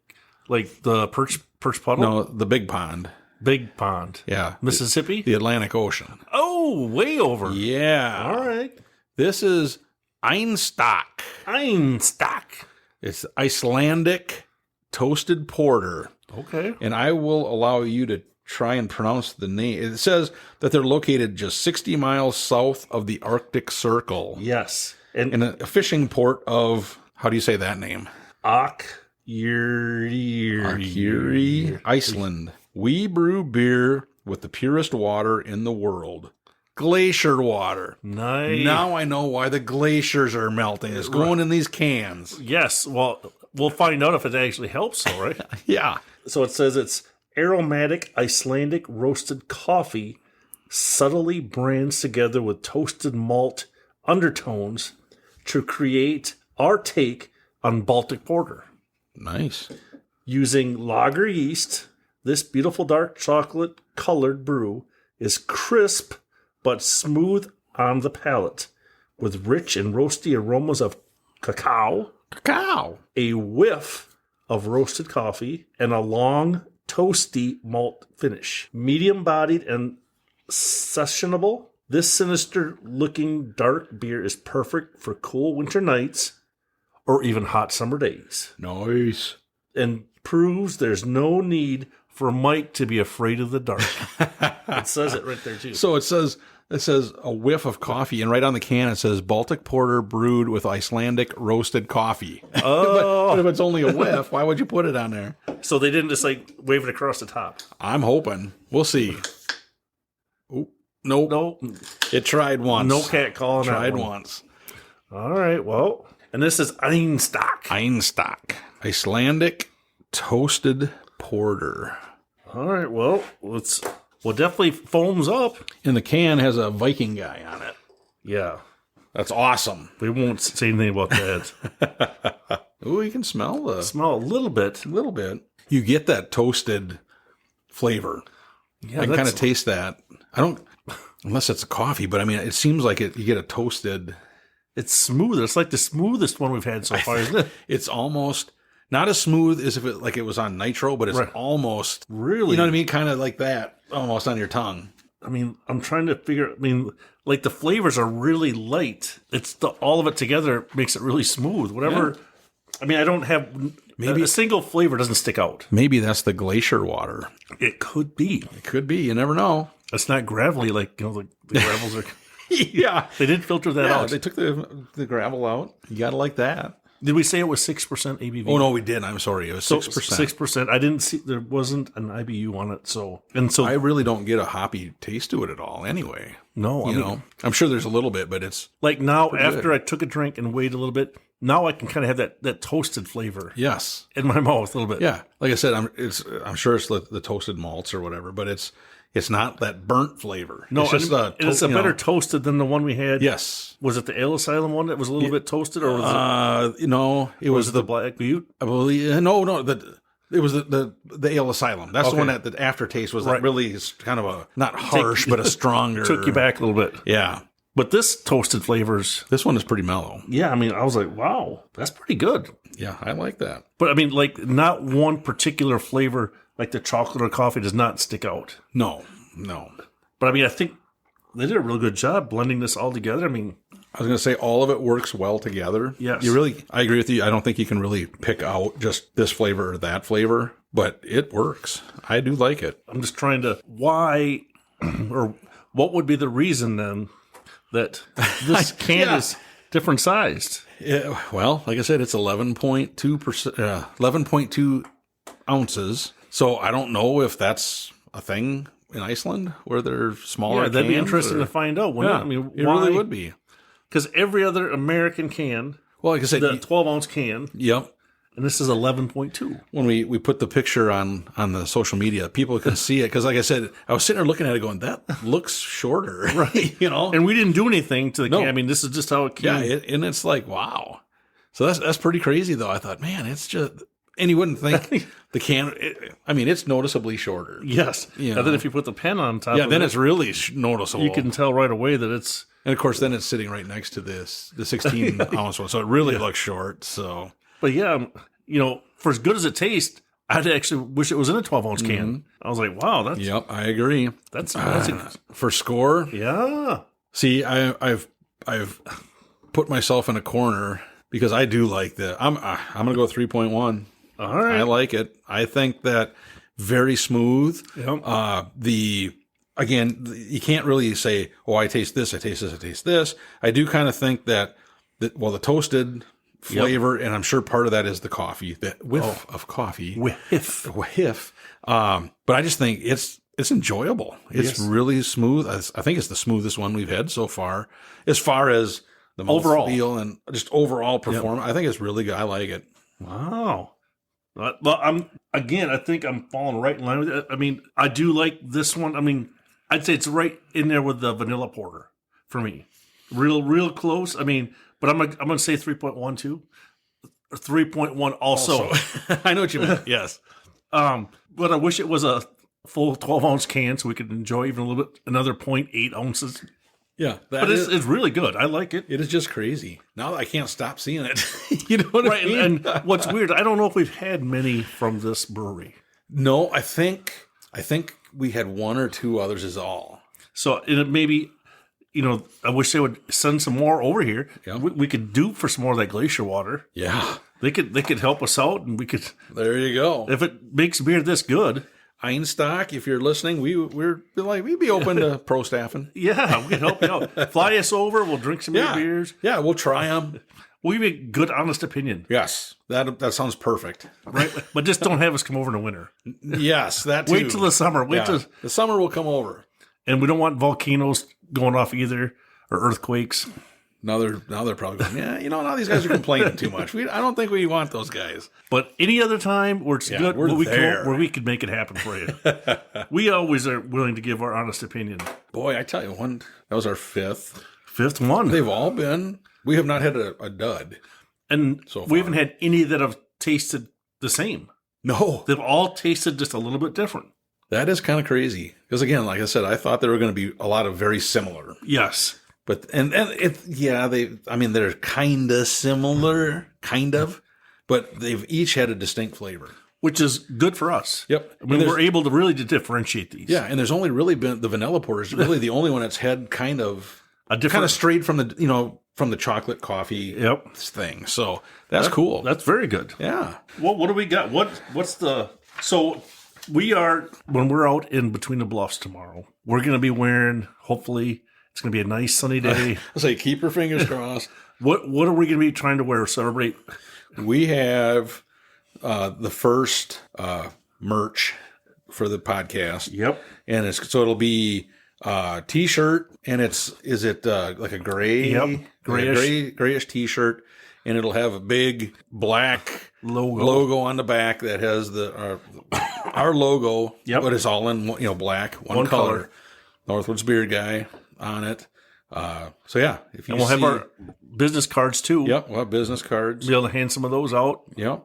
the perch puddle? No, the big pond. Big pond. Yeah. Mississippi? The Atlantic Ocean. Oh, way over. Yeah. All right. This is Einstock. Einstock. It's Icelandic toasted porter. Okay. And I will allow you to try and pronounce the name. It says that they're located just 60 miles south of the Arctic Circle. Yes. In a fishing port of, how do you say that name? Akureyri, Iceland. We brew beer with the purest water in the world. Glacier water. Nice. Now I know why the glaciers are melting. It's going in these cans. Yes. Well, we'll find out if it actually helps, though, right? Yeah. So it says it's aromatic Icelandic roasted coffee, subtly brands together with toasted malt undertones to create our take on Baltic porter. Nice. Using lager yeast, this beautiful dark chocolate colored brew is crisp but smooth on the palate, with rich and roasty aromas of cacao, a whiff of roasted coffee, and a long, toasty malt finish. Medium-bodied and sessionable, this sinister-looking dark beer is perfect for cool winter nights or even hot summer days. Nice. And proves there's no need for Mike to be afraid of the dark. It says it right there, too. So it says a whiff of coffee, and right on the can it says Baltic porter brewed with Icelandic roasted coffee. Oh. but if it's only a whiff, why would you put it on there? So they didn't just wave it across the top. I'm hoping. We'll see. Oh, nope. No. It tried once. No cat calling. Tried once. All right, well. And this is Einstock. Einstock. Icelandic toasted porter. All right, well, definitely foams up. And the can has a Viking guy on it. Yeah. That's awesome. We won't say anything about that. Ooh, you can smell Smell a little bit. A little bit. You get that toasted flavor. Yeah, I can kind of taste that. I don't, unless it's a coffee, but I mean, it seems like you get a toasted. It's smooth. It's like the smoothest one we've had so far, isn't it? It's almost not as smooth as if it was on nitro, but it's almost really, you know what I mean? Kind of like that, almost on your tongue. I mean, I'm trying to figure. I mean, like the flavors are really light. It's all of it together makes it really smooth. Whatever. Yeah. I mean, I don't have maybe a single flavor doesn't stick out. Maybe that's the glacier water. It could be. It could be. You never know. It's not gravelly like the gravels are. Yeah, they did filter that out. They took the gravel out. You gotta like that. Did we say it was 6% ABV? Oh no, we did. I'm sorry, it was 6%. 6%. I didn't see there wasn't an IBU on it. So I really don't get a hoppy taste to it at all. Anyway, no, I mean, I'm sure there's a little bit, but it's like now after good. I took a drink and waited a little bit. Now I can kind of have that toasted flavor. Yes, in my mouth a little bit. Yeah, like I said, I'm sure it's the toasted malts or whatever, but it's not that burnt flavor. No, it's just it's a better toasted than the one we had. Yes. Was it the Ale Asylum one that was a little bit toasted, or was it? No, it was the Black Butte. I believe no. It was the Ale Asylum. That's the one that the aftertaste was really kind of a not harsh, but a stronger. Took you back a little bit. Yeah. But this toasted flavors. This one is pretty mellow. Yeah, I mean, I was like, wow, that's pretty good. Yeah, I like that. But I mean, like, not one particular flavor, like the chocolate or coffee, does not stick out. No. But I mean, I think they did a real good job blending this all together. I mean, I was going to say all of it works well together. Yes. I agree with you. I don't think you can really pick out just this flavor or that flavor, but it works. I do like it. I'm just trying to, why, or what would be the reason then that this can is different sized. Yeah, well, like I said, it's 11.2%, 11.2 ounces. So I don't know if that's a thing in Iceland where they're smaller. Yeah, that'd be cans, interesting to find out. Yeah, I mean, it really would be. Because every other American can, well, like I said, the 12-ounce can, yep. And this is 11.2. When we put the picture on the social media, people can see it. Because like I said, I was sitting there looking at it going, that looks shorter. Right. You know? And we didn't do anything to the can. I mean, this is just how it came. Yeah, and it's like, wow. So that's pretty crazy, though. I thought, man, it's just... And you wouldn't think the can... it's noticeably shorter. Yes. And then if you put the pen on top of it... then it's really noticeable. You can tell right away that it's... And, of course, then it's sitting right next to the 16-ounce one. So it really looks short, so... But yeah, for as good as it tastes, I'd actually wish it was in a 12-ounce can. I was like, wow, that's... Yep, I agree. That's for score... Yeah. See, I've put myself in a corner because I do like the... I'm going to go 3.1. All right. I like it. I think that very smooth. Yep. Again, you can't really say, oh, I taste this, I taste this, I taste this. I do kind of think that the toasted... flavor, and I'm sure part of that is the coffee, the whiff of coffee. Whiff. But I just think it's enjoyable. It's really smooth. I think it's the smoothest one we've had so far, as far as the overall feel and just overall performance. I think it's really good. I like it. Wow. Well, I think I'm falling right in line with it. I mean, I do like this one. I mean, I'd say it's right in there with the vanilla porter for me. Real close. I mean, but I'm gonna say 3.1 too, or 3.1 also. I know what you mean. Yes. But I wish it was a full 12-ounce can so we could enjoy even a little bit, another 0.8 ounces. Yeah, but it's really good. I like it. It is just crazy. Now I can't stop seeing it. You know what I mean? And what's weird, I don't know if we've had many from this brewery. No, I think we had one or two others is all. So it maybe. I wish they would send some more over here. Yeah. We could dupe for some more of that glacier water. Yeah. They could help us out, and we could. There you go. If it makes beer this good, Einstock, if you're listening, we'd be open to pro staffing. Yeah, we can help you out. Fly us over. We'll drink some of your beers. Yeah, we'll try them. We'll give you a good, honest opinion. Yes, that sounds perfect. Right, but just don't have us come over in the winter. Yes, that too. Wait till the summer. The summer will come over. And we don't want volcanoes going off either, or earthquakes. Now they're probably going, now these guys are complaining too much. I don't think we want those guys. But any other time where it's good, where we could make it happen for you. We always are willing to give our honest opinion. Boy, I tell you, that was our fifth one. They've all been. We have not had a dud. And so we haven't had any that have tasted the same. No. They've all tasted just a little bit different. That is kind of crazy. Because again, like I said, I thought there were going to be a lot of very similar. Yes. But, they're kind of similar, but they've each had a distinct flavor. Which is good for us. Yep. I mean, we're able to really differentiate these. Yeah, and there's only really been, the vanilla porter is really the only one that's had kind of straight from the chocolate coffee thing. So that's cool. That's very good. Yeah. Well, what do we got? So we are, when we're out in Between the Bluffs tomorrow, we're going to be wearing, hopefully, it's going to be a nice sunny day. I say, keep your fingers crossed. What are we going to be trying to wear? Celebrate? We have the first merch for the podcast. Yep. And it'll be T-shirt, and is it like a gray, grayish T-shirt, and it'll have a big black logo on the back that has our logo. Yep. But it's all in black, one color. NorthwoodsBeerGuy on it. So yeah, we'll have our business cards too. Yep, we'll have business cards. Be able to hand some of those out. Yep.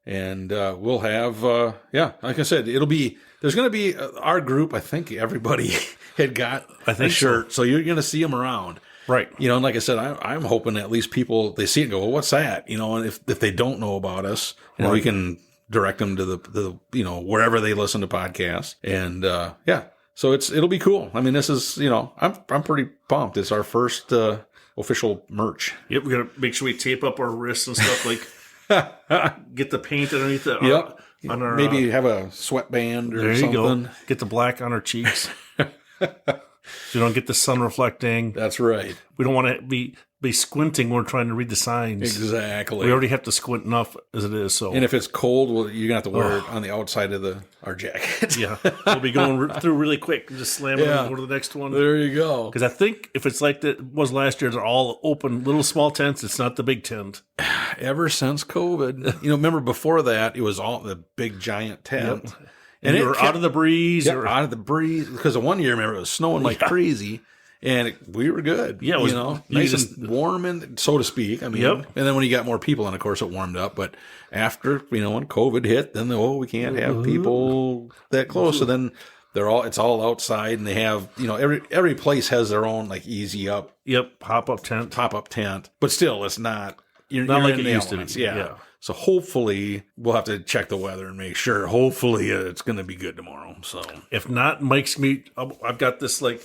And we'll have, like I said, there's going to be our group. I think everybody had got a shirt. So you're going to see them around. Right. And like I said, I'm hoping at least people, they see it and go, well, what's that? And if they don't know about us, we can direct them to the wherever they listen to podcasts. And, so it'll be cool. I mean, this is, I'm pretty pumped. It's our first official merch. Yep, we got to make sure we tape up our wrists and stuff, like get the paint underneath it. Yep. On our, maybe have a sweatband or something. There you go. Get the black on our cheeks. So you don't get the sun reflecting. That's right. We don't want to be squinting when we're trying to read the signs. Exactly. We already have to squint enough as it is. So, and if it's cold, well, you're gonna have to wear it on the outside of our jacket. Yeah, we'll be going through really quick. Just slam it and go to the next one. There you go. Because I think if it's like that was last year, they're all open, little small tents. It's not the big tent. Ever since COVID, remember before that, it was all the big giant tent. Yep. And you were out of the breeze. Or out of the breeze. Because the one year, remember, it was snowing like crazy. And we were good. Yeah, it was, nice and warm, and so to speak. I mean, and then when you got more people, and of course it warmed up. But after, when COVID hit, then we can't have people that close. So then it's all outside, and they have, every place has their own like easy up. Yep, pop up tent. But still, it's not. You're not like it used to be. Yeah. So hopefully we'll have to check the weather and make sure. Hopefully it's going to be good tomorrow. So if not, Mike's meat. I've got this like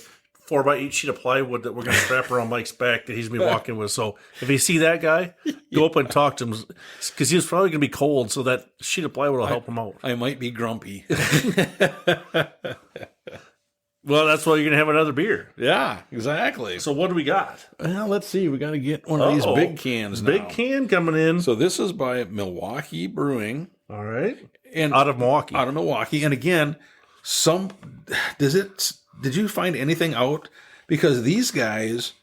4x8 sheet of plywood that we're going to strap around Mike's back that he's going to be walking with. So if you see that guy, go up and talk to him because he's probably going to be cold. So that sheet of plywood will help him out. I might be grumpy. Well, that's why you're going to have another beer. Yeah, exactly. So what do we got? Well, let's see. We got to get one of these big cans now. Big can coming in. So this is by Milwaukee Brewing. All right. And out of Milwaukee. And again, did you find anything out? Because these guys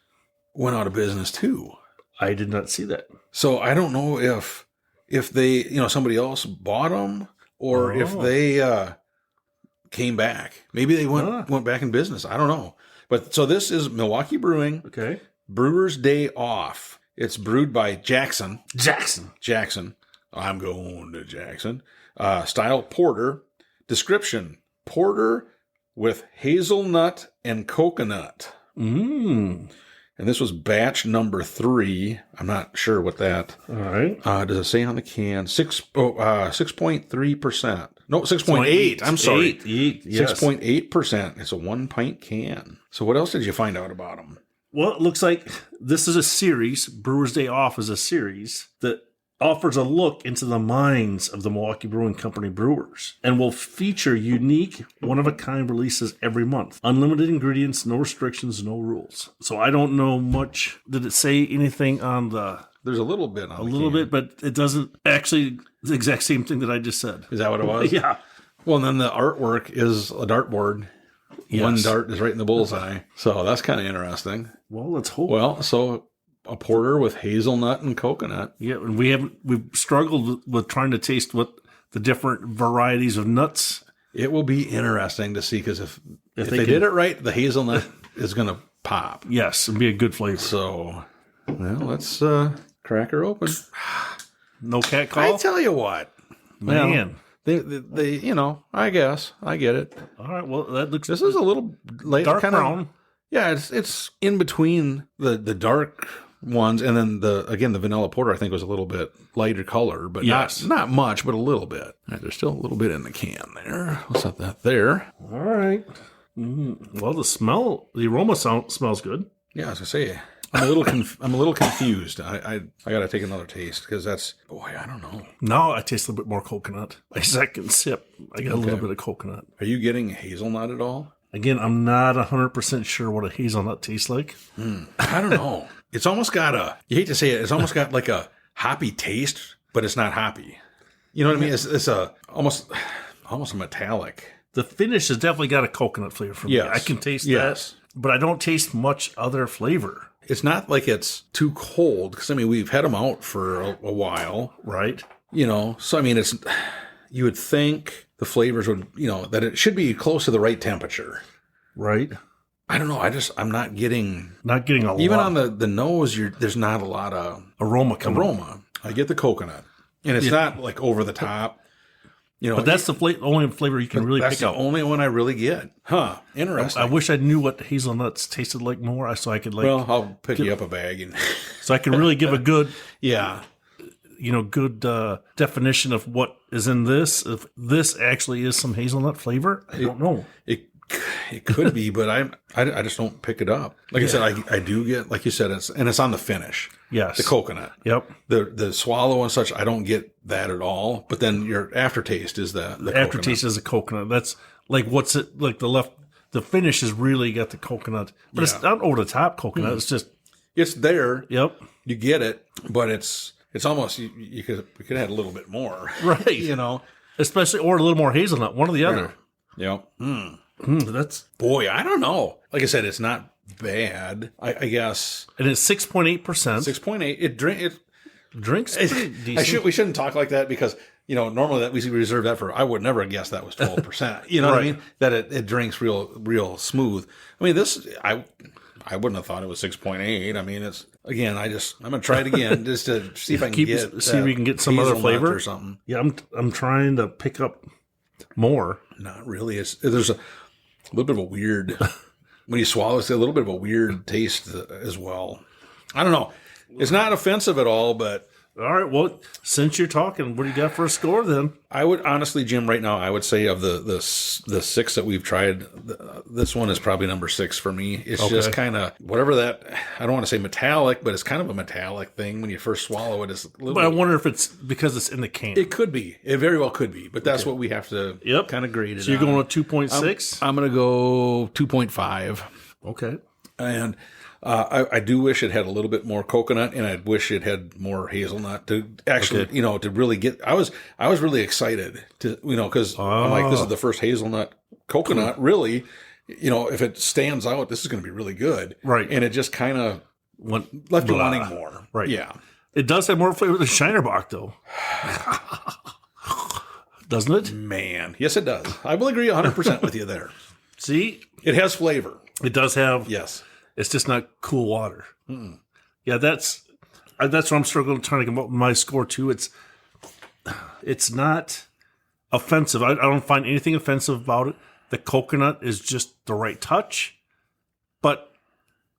went out of business too. I did not see that. So I don't know if they, somebody else bought them or if they came back. Maybe they went back in business. I don't know. But so this is Milwaukee Brewing. Okay. Brewer's Day Off. It's brewed by Jackson. I'm going to Jackson. Style porter. Description: porter with hazelnut and coconut. And this was batch number 3. I'm not sure what that. All right. Does it say on the can? 6.3%. No, 6.8. I'm sorry. 6.8%. It's a 1-pint can. So what else did you find out about them? Well, it looks like this is a series. Brewer's Day Off is a series that offers a look into the minds of the Milwaukee Brewing Company brewers and will feature unique, one-of-a-kind releases every month. Unlimited ingredients, no restrictions, no rules. So I don't know much. Did it say anything on the... There's a little bit on a little bit, but it doesn't actually... The exact same thing that I just said. Is that what it was? Yeah. Well, and then the artwork is a dartboard. Yes. One dart is right in the bullseye. So that's kind of interesting. Well, let's hope. Well, so... a porter with hazelnut and coconut. Yeah, and we've struggled with trying to taste what the different varieties of nuts. It will be interesting to see because if they did it right, the hazelnut is going to pop. Yes, it'd be a good flavor. So, let's crack her open. No cat call? I tell you what, man. They I guess I get it. All right, well that looks. This is a little light, dark brown. Yeah, it's in between the dark ones, and then the vanilla porter I think was a little bit lighter color, but not much, but a little bit. Right, there's still a little bit in the can there. Let's set that there. All right. Well, the aroma smells good. Yeah, I was gonna say I'm a little confused. I got to take another taste because I don't know. Now I taste a little bit more coconut. My second sip, I got a little bit of coconut. Are you getting hazelnut at all? Again, I'm not 100% sure what a hazelnut tastes like. I don't know. It's almost got you hate to say it, it's almost got like a hoppy taste, but it's not hoppy. You know what I mean? It's almost metallic. The finish has definitely got a coconut flavor for me. I can taste that, but I don't taste much other flavor. It's not like it's too cold, because, we've had them out for a while. Right. So, you would think the flavors would, that it should be close to the right temperature. Right. I don't know. I'm not getting a lot. Even on the nose, there's not a lot of aroma. I get the coconut. And it's not like over the top. But that's the only flavor you can really pick out. That's the only one I really get. Huh. Interesting. I wish I knew what hazelnuts tasted like more, so I could Well, I'll pick you up a bag. So I can really give a good... Yeah. Good definition of what is in this. If this actually is some hazelnut flavor, I don't know. It could be, but I just don't pick it up. Like I said, I do get, like you said, it's on the finish. Yes. The coconut. Yep. The swallow and such, I don't get that at all. But then your aftertaste is the aftertaste is a coconut. That's like what's it like the the finish has really got the coconut, but it's not over the top coconut. It's just it's there. Yep, you get it, but it's almost you could add a little bit more, right? Especially or a little more hazelnut, one or the other. Yep. That's boy, I don't know. Like I said, it's not bad. I guess, and it's 6.8%. 6.8. It drinks pretty decent. We shouldn't talk like that because normally that we reserve that for. I would never have guessed that was 12%. You know what I mean? That it drinks real smooth. I mean, this I wouldn't have thought it was 6.8. I mean, it's again. I'm gonna try it again just to see if I can see if we can get some other flavor or something. Yeah, I'm trying to pick up more. Not really. There's a little bit of a weird when you swallow. It's a little bit of a weird taste as well. I don't know. It's not offensive at all, but all right. Well, since you're talking, what do you got for a score then? I would honestly, Jim, right now, I would say of the 6 that we've tried, this one is probably number 6 for me. It's just kind of whatever that. I don't want to say metallic, but it's kind of a metallic thing when you first swallow it. But I wonder if it's because it's in the can. It could be. It very well could be. But that's what we have to kind of grade it. So you're going with 2.6. I'm going to go 2.5. Okay. And I do wish it had a little bit more coconut, and I wish it had more hazelnut to actually, to really get. I was really excited to, because I'm like, this is the first hazelnut coconut. Really, if it stands out, this is going to be really good, right? And it just kind of left you wanting more, right? Yeah, it does have more flavor than Shinerbach, though, doesn't it? Man, yes, it does. I will agree 100% with you there. See, it has flavor. It does have yes. It's just not cool water. Yeah, that's what I'm struggling trying to come up with my score too. It's not offensive. I don't find anything offensive about it. The coconut is just the right touch, but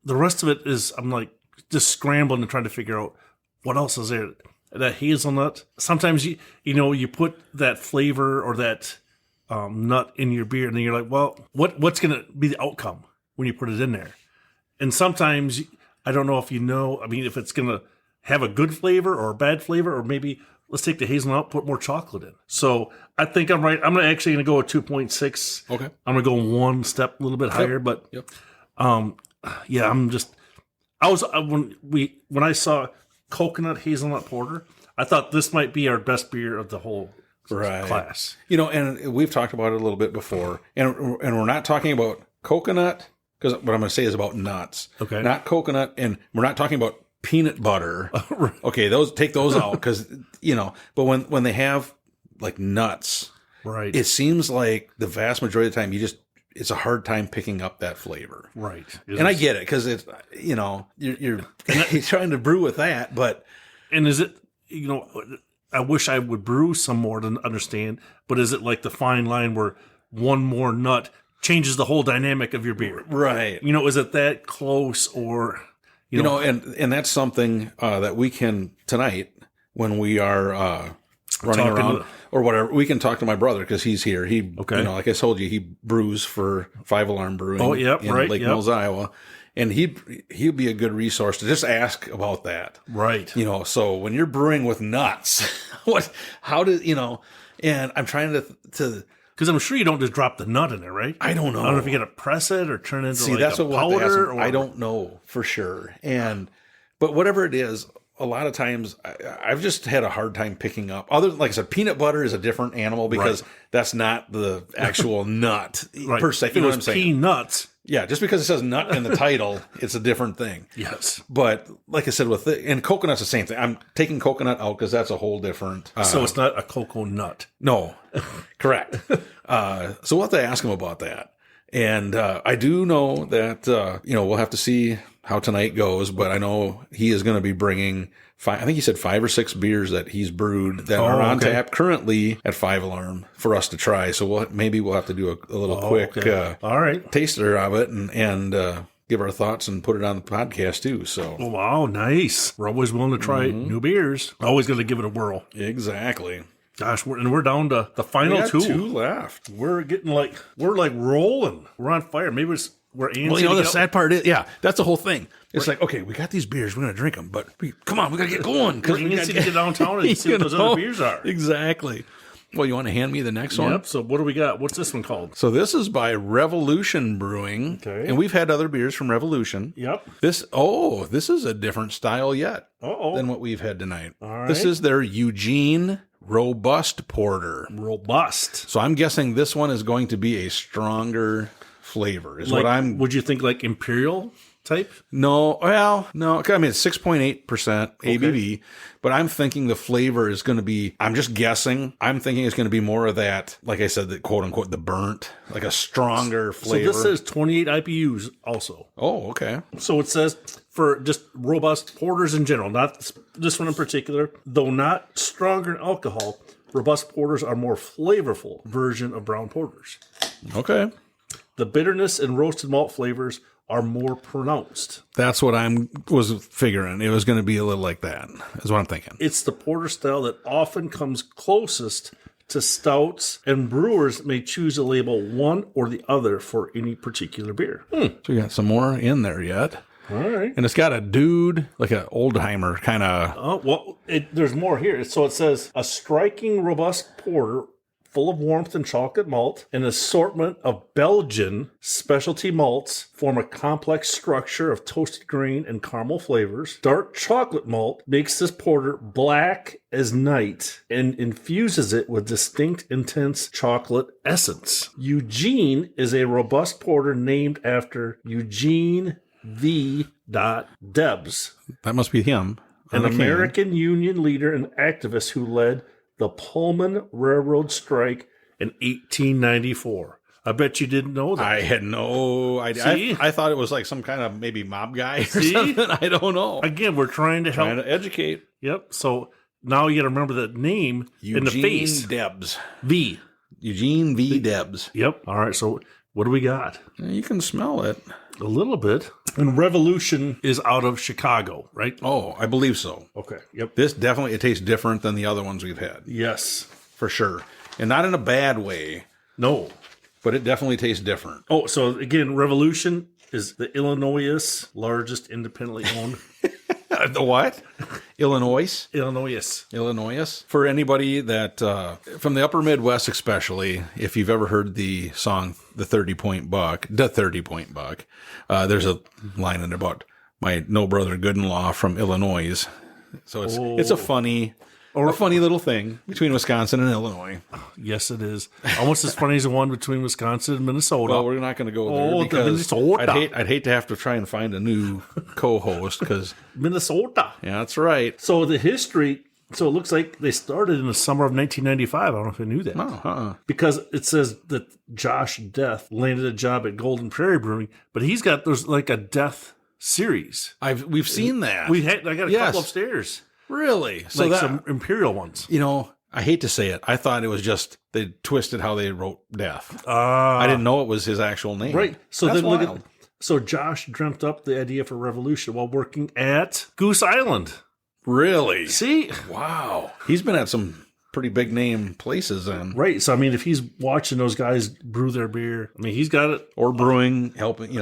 the rest of it is I'm like just scrambling and trying to figure out what else is there. That hazelnut. Sometimes you put that flavor or that nut in your beer, and then you're like, well, what's going to be the outcome when you put it in there? And sometimes, I don't know if if it's going to have a good flavor or a bad flavor, or maybe let's take the hazelnut out, put more chocolate in. So I think I'm right. I'm actually going to go with 2.6. Okay. I'm going to go one step a little bit higher, but yeah, when I saw coconut hazelnut porter, I thought this might be our best beer of the whole class. And we've talked about it a little bit before, and we're not talking about coconut. Because what I'm going to say is about nuts, okay? Not coconut, and we're not talking about peanut butter. Okay, take those out because But when they have like nuts, right? It seems like the vast majority of the time it's a hard time picking up that flavor, right? And I get it because it's you're trying to brew with that, but is it I wish I would brew some more to understand, but is it like the fine line where one more nut changes the whole dynamic of your beer, right? Is it that close, or and that's something that we can tonight when we are running around or whatever. We can talk to my brother because he's here. He, like I told you, he brews for 5 Alarm Brewing. Oh, yep, in Lake Mills, Iowa, and he'd be a good resource to just ask about that, right? So when you're brewing with nuts, and I'm trying to. Because I'm sure you don't just drop the nut in there, right? I don't know. I don't know if you got to press it or turn it into that's a what powder. I don't know for sure. But whatever it is, a lot of times I've just had a hard time picking up. Like I said, peanut butter is a different animal because that's not the actual nut per se. If it was peanuts. Yeah, just because it says nut in the title, it's a different thing. Yes. But like I said, and coconut's the same thing. I'm taking coconut out because that's a whole different. So it's not a cocoa nut. No, correct. So we'll have to ask him about that. And I do know that, we'll have to see how tonight goes, but I know he is going to be bringing I think he said 5 or 6 beers that he's brewed that are on tap currently at 5 Alarm for us to try. So maybe we'll have to do a little quick all right taster of it and give our thoughts and put it on the podcast too. So wow, nice. We're always willing to try new beers. Always going to give it a whirl. Exactly. Gosh, we're down to the final 2. 2 left. We're getting we're rolling. We're on fire. Maybe we're the sad part is, that's the whole thing. It's like, okay, we got these beers, we're going to drink them, but come on, we got to get going. Because we need to get downtown and see what those other beers are. Exactly. Well, you want to hand me the next one? Yep. So what do we got? What's this one called? So this is by Revolution Brewing. Okay. And we've had other beers from Revolution. Yep. This is a different style yet than what we've had tonight. All right. This is their Eugene Robust Porter. Robust. So I'm guessing this one is going to be a stronger flavor. Would you think like Imperial type? No. Well, no. I mean, it's 6.8% ABV, but I'm thinking the flavor is going to be, I'm just guessing, I'm thinking it's going to be more of that, like I said, the quote unquote, the burnt, like a stronger flavor. So this says 28 IBUs also. Oh, okay. So it says for just robust porters in general, not this one in particular, though not stronger in alcohol, robust porters are more flavorful version of brown porters. Okay. The bitterness and roasted malt flavors are more pronounced. That's what was figuring. It was going to be a little like that, is what I'm thinking. It's the porter style that often comes closest to stouts, and brewers may choose to label one or the other for any particular beer. So we got some more in there yet. All right. And it's got a dude, like an oldtimer kind of. Oh, well, there's more here. So it says, a striking, robust porter full of warmth and chocolate malt, an assortment of Belgian specialty malts form a complex structure of toasted grain and caramel flavors. Dark chocolate malt makes this porter black as night and infuses it with distinct, intense chocolate essence. Eugene is a robust porter named after Eugene V. Debs, That must be him. an American Union leader and activist who led the Pullman Railroad strike in 1894. I bet you didn't know that. I had no idea. See? I thought it was like some kind of maybe mob guy or something. I don't know. Again, we're trying to help. Trying to educate. Yep. So now you got to remember the name in the face. Debs. V. Eugene V. Debs. Yep. All right. So what do we got? You can smell it. A little bit. And Revolution is out of Chicago, right? Oh, I believe so. Okay. Yep. This definitely, it tastes different than the other ones we've had. Yes. For sure. And not in a bad way, No. but it definitely tastes different. Oh, so again, Revolution is the Illinois' largest independently owned. The what? Illinois? Illinois. For anybody that, from the upper Midwest especially, if you've ever heard the song, The 30-Point Buck, there's a line in there about my no brother good-in-law from Illinois. So it's a funny little thing between Wisconsin and Illinois. Yes, it is. Almost as funny as the one between Wisconsin and Minnesota. Well, we're not going to go there because I'd hate to have to try and find a new co-host because Minnesota. Yeah, that's right. So the history. So it looks like they started in the summer of 1995. I don't know if you knew that. No, Because it says that Josh Death landed a job at Golden Prairie Brewing, but there's like a Death series. We've seen that. I got a couple upstairs. Really? So like some Imperial ones. You know, I hate to say it. I thought it was just they twisted how they wrote Death. I didn't know it was his actual name. Right. So that's then wild. So Josh dreamt up the idea for Revolution while working at Goose Island. Really? See? Wow. He's been at some pretty big name places then. Right. So, I mean, if he's watching those guys brew their beer, I mean, he's got it. Or brewing, helping,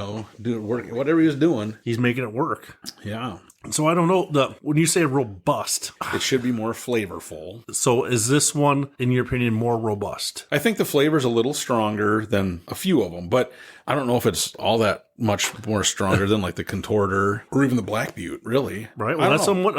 do work, whatever he was doing. He's making it work. Yeah. So I don't know, when you say robust, it should be more flavorful. So is this one, in your opinion, more robust? I think the flavor's a little stronger than a few of them, but I don't know if it's all that much more stronger than like the Controter or even the Black Butte, really. Right. Well, that's somewhat,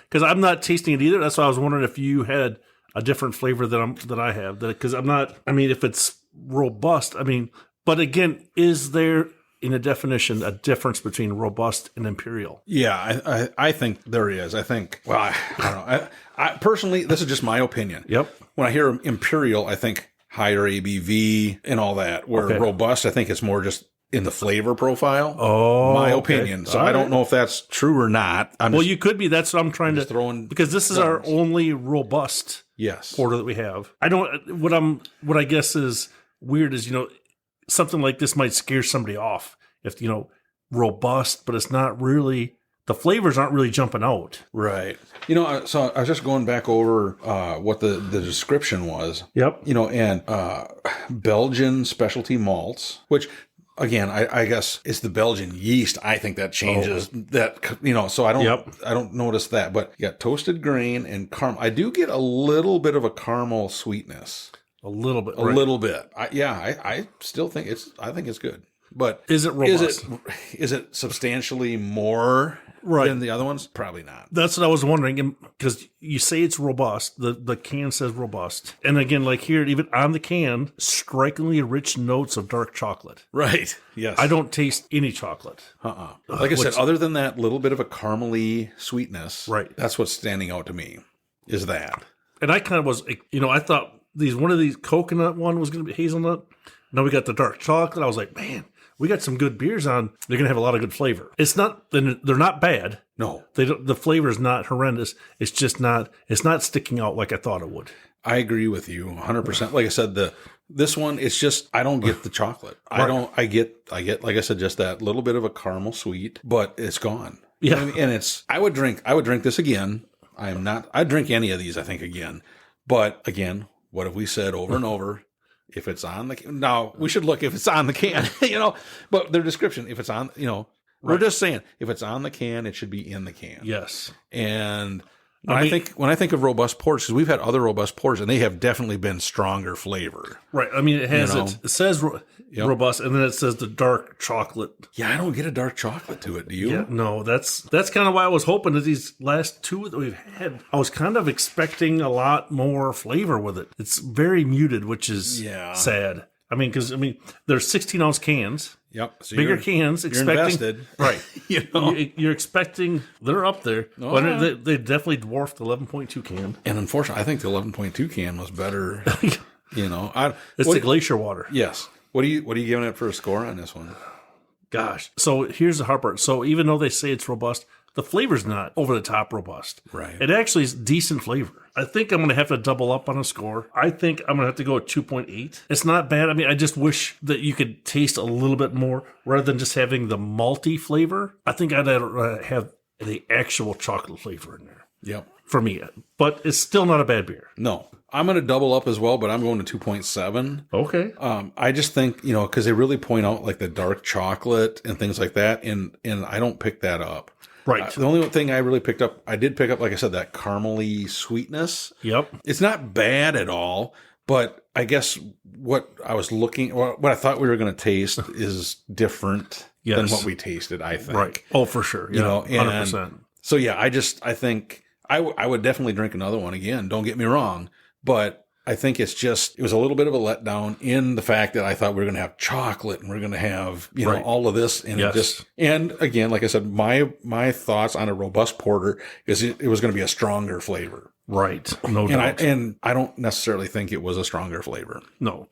because I'm not tasting it either. That's why I was wondering if you had a different flavor that I have. Because I'm not, I mean, if it's robust, I mean, but again, is there, in a definition, a difference between robust and imperial? Yeah, I think there is. I think, well, I don't know. I personally, this is just my opinion. Yep. When I hear imperial, I think higher ABV and all that. Where robust, I think it's more just in the flavor profile. Oh, my opinion. So I don't know if that's true or not. You could be. That's what I'm trying to throw. Because this is our only robust porter that we have. What I guess is weird is, something like this might scare somebody off if, robust, but it's not really, the flavors aren't really jumping out. Right. So I was just going back over what the description was. Yep. And Belgian specialty malts, which again, I guess it's the Belgian yeast. I think that changes that, so I don't notice that, but you got toasted grain and caramel. I do get a little bit of a caramel sweetness. A little bit. A little bit. I still think it's good. But is it robust? Is it substantially more than the other ones? Probably not. That's what I was wondering, because you say it's robust. The can says robust. And again, like here, even on the can, strikingly rich notes of dark chocolate. Right. Yes. I don't taste any chocolate. Like I said, other than that little bit of a caramely sweetness, right. That's what's standing out to me, is that. And I kind of was, I thought one of these coconut one was going to be hazelnut. Now we got the dark chocolate. I was like, man, we got some good beers on. They're going to have a lot of good flavor. They're not bad. No. The flavor is not horrendous. It's just not sticking out like I thought it would. I agree with you 100%. Like I said, this one, it's just, I don't get the chocolate. Right. I get, like I said, just that little bit of a caramel sweet, but it's gone. Yeah. And I would drink this again. I'd drink any of these, I think, again. But again, what have we said over and over? If it's on the now, we should look if it's on the can, but their description, if it's on, we're just saying if it's on the can, it should be in the can. Yes. And when I think of robust ports, because we've had other robust ports and they have definitely been stronger flavor. Right. I mean, it has it says robust, and then it says the dark chocolate. Yeah, I don't get a dark chocolate to it. Do you? Yeah, no, that's kind of why I was hoping that these last two that we've had, I was kind of expecting a lot more flavor with it. It's very muted, which is sad. I mean, because there's 16-ounce cans. Yep. So bigger cans. You're invested. Right. You're expecting, they're up there. Oh, but they definitely dwarfed the 11.2 can. And unfortunately, I think the 11.2 can was better. It's the glacier water. Yes. What are you giving it for a score on this one? Gosh. So here's the hard part. So even though they say it's robust, the flavor's not over the top robust. Right. It actually is decent flavor. I think I'm going to have to double up on a score. I think I'm going to have to go at 2.8. It's not bad. I mean, I just wish that you could taste a little bit more rather than just having the malty flavor. I think I'd have the actual chocolate flavor in there. Yep. For me. But it's still not a bad beer. No. I'm going to double up as well, but I'm going to 2.7. Okay. I just think, because they really point out like the dark chocolate and things like that, and I don't pick that up. Right. The only thing I really picked up, like I said, that caramely sweetness. Yep. It's not bad at all, but I guess what I thought we were going to taste is different than what we tasted, I think. Right. Oh, for sure. Yeah, 100%. So yeah, I think I would definitely drink another one again. Don't get me wrong, but I think it was a little bit of a letdown in the fact that I thought we were going to have chocolate and we're going to have, all of this. And and again, like I said, my thoughts on a robust porter is it was going to be a stronger flavor. Right. No doubt. And I don't necessarily think it was a stronger flavor. No,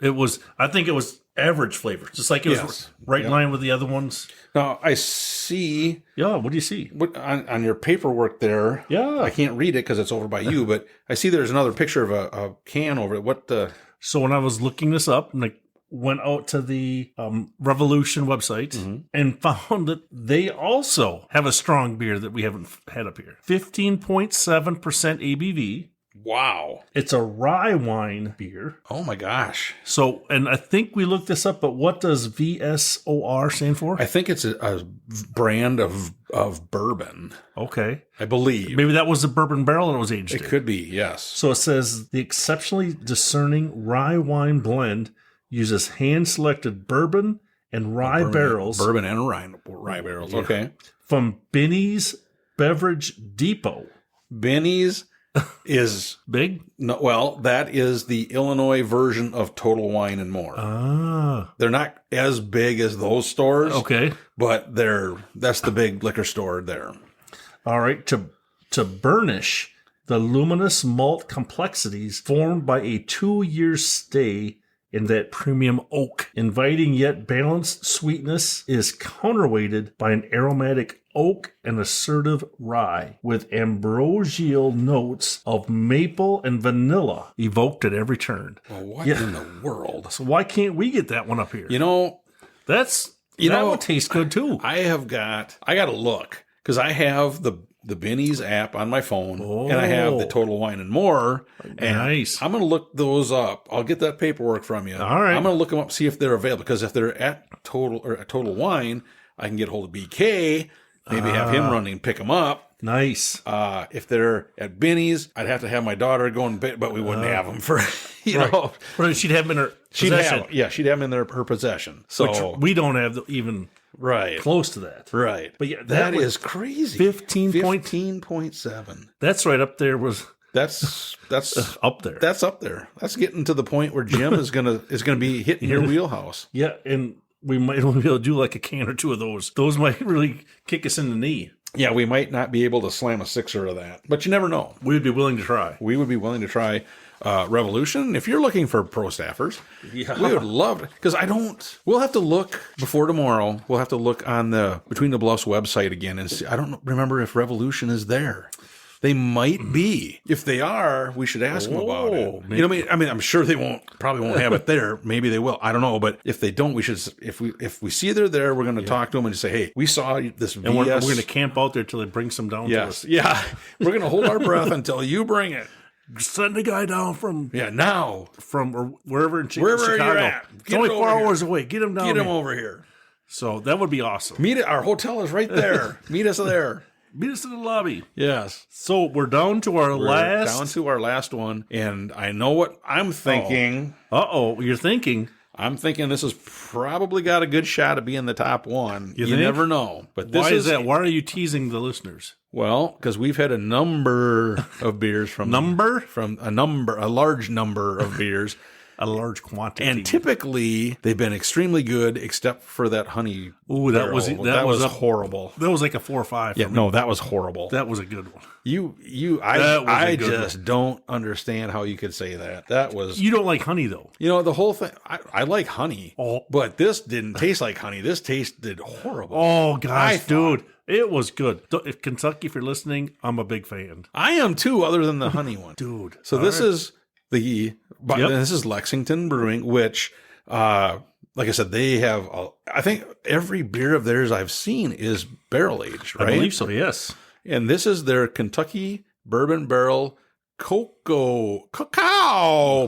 I think it was average flavor. Just like it was in line with the other ones. Now I see. Yeah. What do you see? On your paperwork there. Yeah. I can't read it because it's over by you, but I see there's another picture of a can over it. So when I was looking this up, and I went out to the Revolution website and found that they also have a strong beer that we haven't had up here. 15.7% ABV. Wow. It's a rye wine beer. Oh my gosh. So, and I think we looked this up, but what does VSOR stand for? I think it's a brand of bourbon. Okay. I believe. Maybe that was the bourbon barrel it was aged in. It could be, yes. So it says the exceptionally discerning rye wine blend uses hand-selected bourbon and rye barrels. Bourbon and rye barrels, okay. From Benny's Beverage Depot. Benny's is big? No, well, that is the Illinois version of Total Wine and More. Ah. They're not as big as those stores. Okay. But that's the big liquor store there. All right. To burnish the luminous malt complexities formed by a 2-year stay in that premium oak. Inviting yet balanced sweetness is counterweighted by an aromatic oak and assertive rye with ambrosial notes of maple and vanilla evoked at every turn. Well, what in the world? So why can't we get that one up here? That would taste good too. I got to look because I have the Benny's app on my phone, and I have the Total Wine and More. And nice. I'm going to look those up. I'll get that paperwork from you. All right. I'm going to look them up, see if they're available. Because if they're at Total Wine, I can get hold of BK, maybe have him run and pick them up. Nice. If they're at Benny's, I'd have to have my daughter go and but we wouldn't have them for, you know. But she'd have them in her possession. She'd have them in her possession. So which we don't have even close to that. Right. But yeah, that is crazy. 15.7. That's right up there That's up there. That's up there. That's getting to the point where Jim is gonna be hitting your wheelhouse. Yeah, and we might only be able to do like a can or two of those. Those might really kick us in the knee. Yeah, we might not be able to slam a sixer of that, but you never know. We would be willing to try. We would be willing to try Revolution. If you're looking for pro staffers, we would love it. Because we'll have to look before tomorrow. We'll have to look on the Between the Bluffs website again and see. I don't remember if Revolution is there. They might be. If they are, we should ask them about it. Maybe. You know, I mean, I'm sure they probably won't have it there. Maybe they will. I don't know. But if they don't, we should. If we see they're there, we're going to talk to them and just say, "Hey, we saw this VS." And we're going to camp out there till they bring some down to us. Yeah, we're going to hold our breath until you bring it. Send a guy down from or wherever in Chicago. You're at. It's only 4 hours away. Get him down. Get him over here. So that would be awesome. Our hotel is right there. Meet us there. Meet us in the lobby. Yes. So we're down to our last one, and I know what I'm thinking. You're thinking. I'm thinking this has probably got a good shot of being the top one. You never know. But why is that? Why are you teasing the listeners? Well, because we've had a number of beers from a large number of beers. A large quantity. And typically, they've been extremely good, except for that honey. Ooh, that was horrible. That was like a 4 or 5 for me. No, that was horrible. That was a good one. I just don't understand how you could say that. That was... You don't like honey, though. You know, the whole thing... I like honey, but this didn't taste like honey. This tasted horrible. Oh, gosh, dude. It was good. If Kentucky, if you're listening, I'm a big fan. I am, too, other than the honey one. Dude. So this is... This is Lexington Brewing, which, like I said, they have, I think every beer of theirs I've seen is barrel aged, right? I believe so, yes. And this is their Kentucky Bourbon Barrel Cacao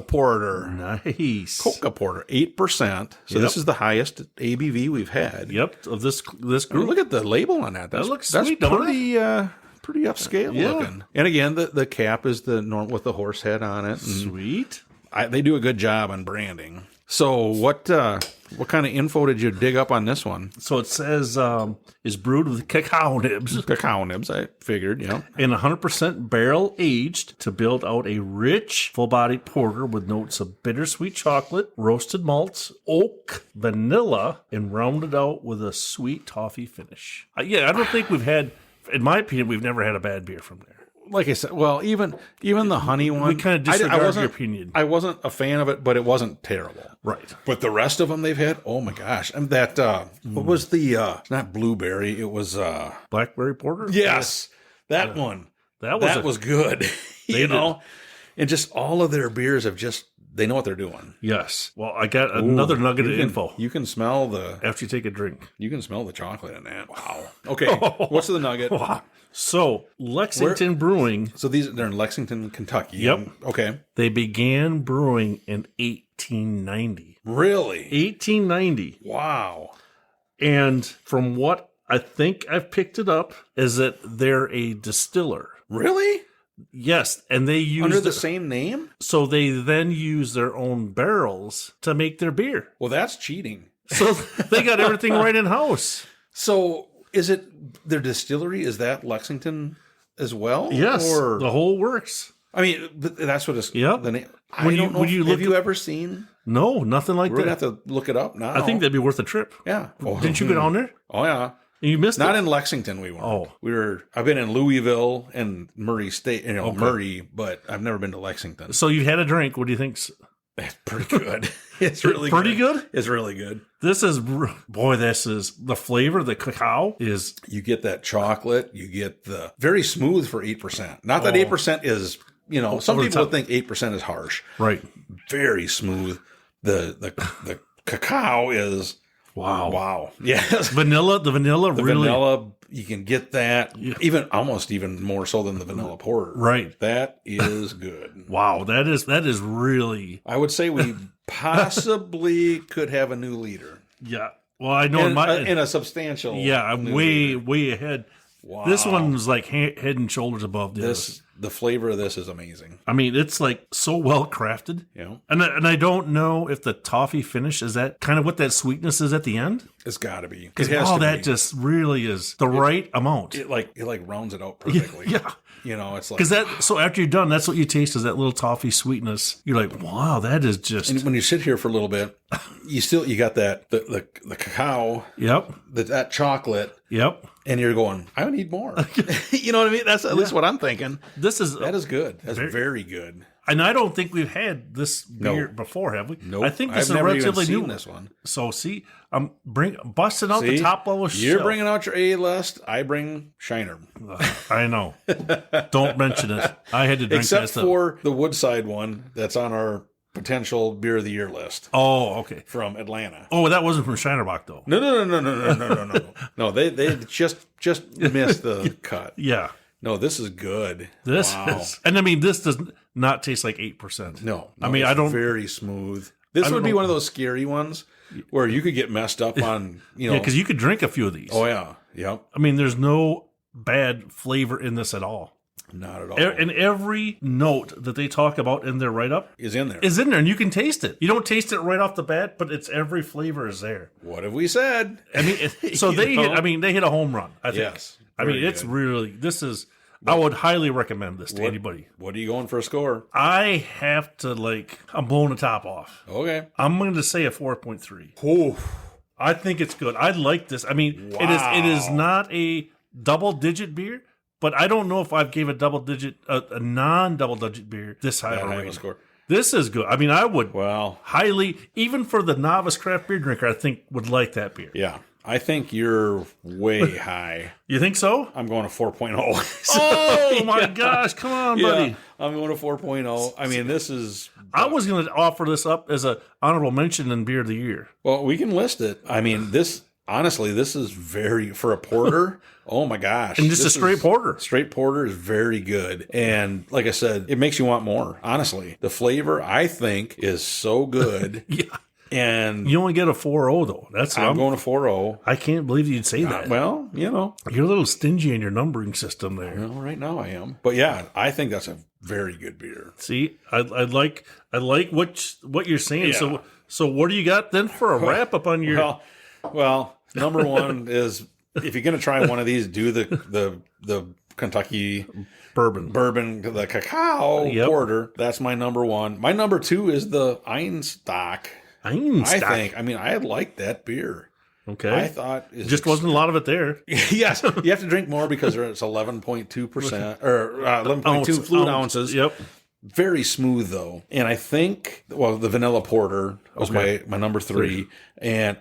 Porter. Nice. Coca Porter, 8%. So this is the highest ABV we've had. Yep, of this group. Look at the label on that. That looks that's sweet, pretty upscale looking. And again, the cap is the norm with the horse head on it. Sweet. They do a good job on branding. So what kind of info did you dig up on this one? So it says is brewed with cacao nibs. Cacao nibs, I figured, yeah. And 100% barrel aged to build out a rich, full-bodied porter with notes of bittersweet chocolate, roasted malts, oak, vanilla, and rounded out with a sweet toffee finish. I don't think we've had... In my opinion, we've never had a bad beer from there. Like I said, well, even the honey one, we kind of disregard your opinion. I wasn't a fan of it, but it wasn't terrible. Right. But the rest of them they've had, oh my gosh. And that, what was the, not blueberry, it was... Blackberry porter? Yes, that one. That was good. You know? And just all of their beers have they know what they're doing. Yes. Well, I got another nugget of info. You can smell after you take a drink. You can smell the chocolate in that. Wow. Okay. What's the nugget? Wow. So, Lexington Brewing. So they're in Lexington, Kentucky. Yep. Okay. They began brewing in 1890. Really? 1890. Wow. And from what I think I've picked it up, is that they're a distiller. Really? Yes, and they use... Under the same name? So they then use their own barrels to make their beer. Well, that's cheating. So they got everything right in-house. So is it their distillery? Is that Lexington as well? Yes, or the whole works. I mean, that's what it's... Yep. The name. Have you ever seen... No, nothing like that. We're going to have to look it up now. I think that'd be worth a trip. Yeah. Didn't you go down there? Oh, yeah. You missed Not it? in Lexington, we weren't. Oh. I've been in Louisville and Murray State, Murray, but I've never been to Lexington. So you had a drink. What do you think? It's pretty good. It's really pretty good. It's really good. This is the flavor. The cacao is. You get that chocolate. You get the very smooth for 8%. Not that 8% is, some people would think 8% is harsh. Right. Very smooth. The cacao is. Wow. Yes. The vanilla really. Vanilla You can get that almost even more so than the vanilla porter. Right. That is good. Wow, that is really. I would say we possibly could have a new leader. Yeah. Well, I know in a substantial. Yeah, I'm way ahead. Wow. This one's like head and shoulders above this. The flavor of this is amazing. I mean, it's like so well crafted. Yeah. And I don't know if the toffee finish is that kind of what that sweetness is at the end. It's got to be. Because that just really is the right amount. It rounds it out perfectly. Yeah. It's like because so after you're done, that's what you taste is that little toffee sweetness. You're like, wow, that is just. And when you sit here for a little bit, you got that the cacao. Yep. That chocolate. Yep. And you're going, I need more. You know what I mean? That's at least what I'm thinking. That is good. That's very good. And I don't think we've had this beer before, have we? Nope. I think this is never relatively even new. seen this one. So see, I'm busting out the top level. You're bringing out your A list. I bring Shiner. I know. Don't mention it. I had to drink except that stuff. for the Woodside one that's on our potential beer of the year list. Oh, okay. From Atlanta. Oh, that wasn't from Shinerbach though. No. No, they just missed the cut. Yeah. No, this is good. This is, and I mean, this does not taste like 8%. No, I mean, I don't. Very smooth. This would be one of those scary ones where you could get messed up on. Yeah, because you could drink a few of these. Oh yeah, yep. I mean, there's no bad flavor in this at all. Not at all. And every note that they talk about in their write-up is in there. And you can taste it. You don't taste it right off the bat, but it's every flavor is there. What have we said? I mean, so they hit a home run, I think. Yes. I mean, it's really, I would highly recommend this to anybody. What are you going for a score? I have to I'm blowing the top off. Okay. I'm going to say a 4.3. Oh, I think it's good. I like this. I mean, it is not a double-digit beer, but I don't know if I've gave a non-double-digit beer this high of a score. This is good. I mean, I would highly, even for the novice craft beer drinker, I think would like that beer. Yeah. I think you're way high. You think so? I'm going to 4.0. Oh, my gosh. Come on, buddy. I'm going to 4.0. I mean, this is... I was going to offer this up as an honorable mention in Beer of the Year. Well, we can list it. I mean, honestly, this is very... For a porter, oh, my gosh. And just a straight porter. Straight porter is very good. And like I said, it makes you want more, honestly. The flavor, I think, is so good. Yeah. And you only get a 4.0 though. I'm going to 4.0. I can't believe you'd say that. Well, you're a little stingy in your numbering system there. Well, right now I am. But yeah, I think that's a very good beer. See, I like what you're saying. Yeah. So what do you got then for a wrap up on your? Well, number one is if you're going to try one of these, do the Kentucky bourbon, the cacao porter. That's my number one. My number two is the Einstock. I like that beer. Okay. I thought it just wasn't a lot of it there. Yes. You have to drink more because it's 11.2% or 11.2 fluid ounces. Yep. Very smooth though. And I think, the vanilla porter was my number three. And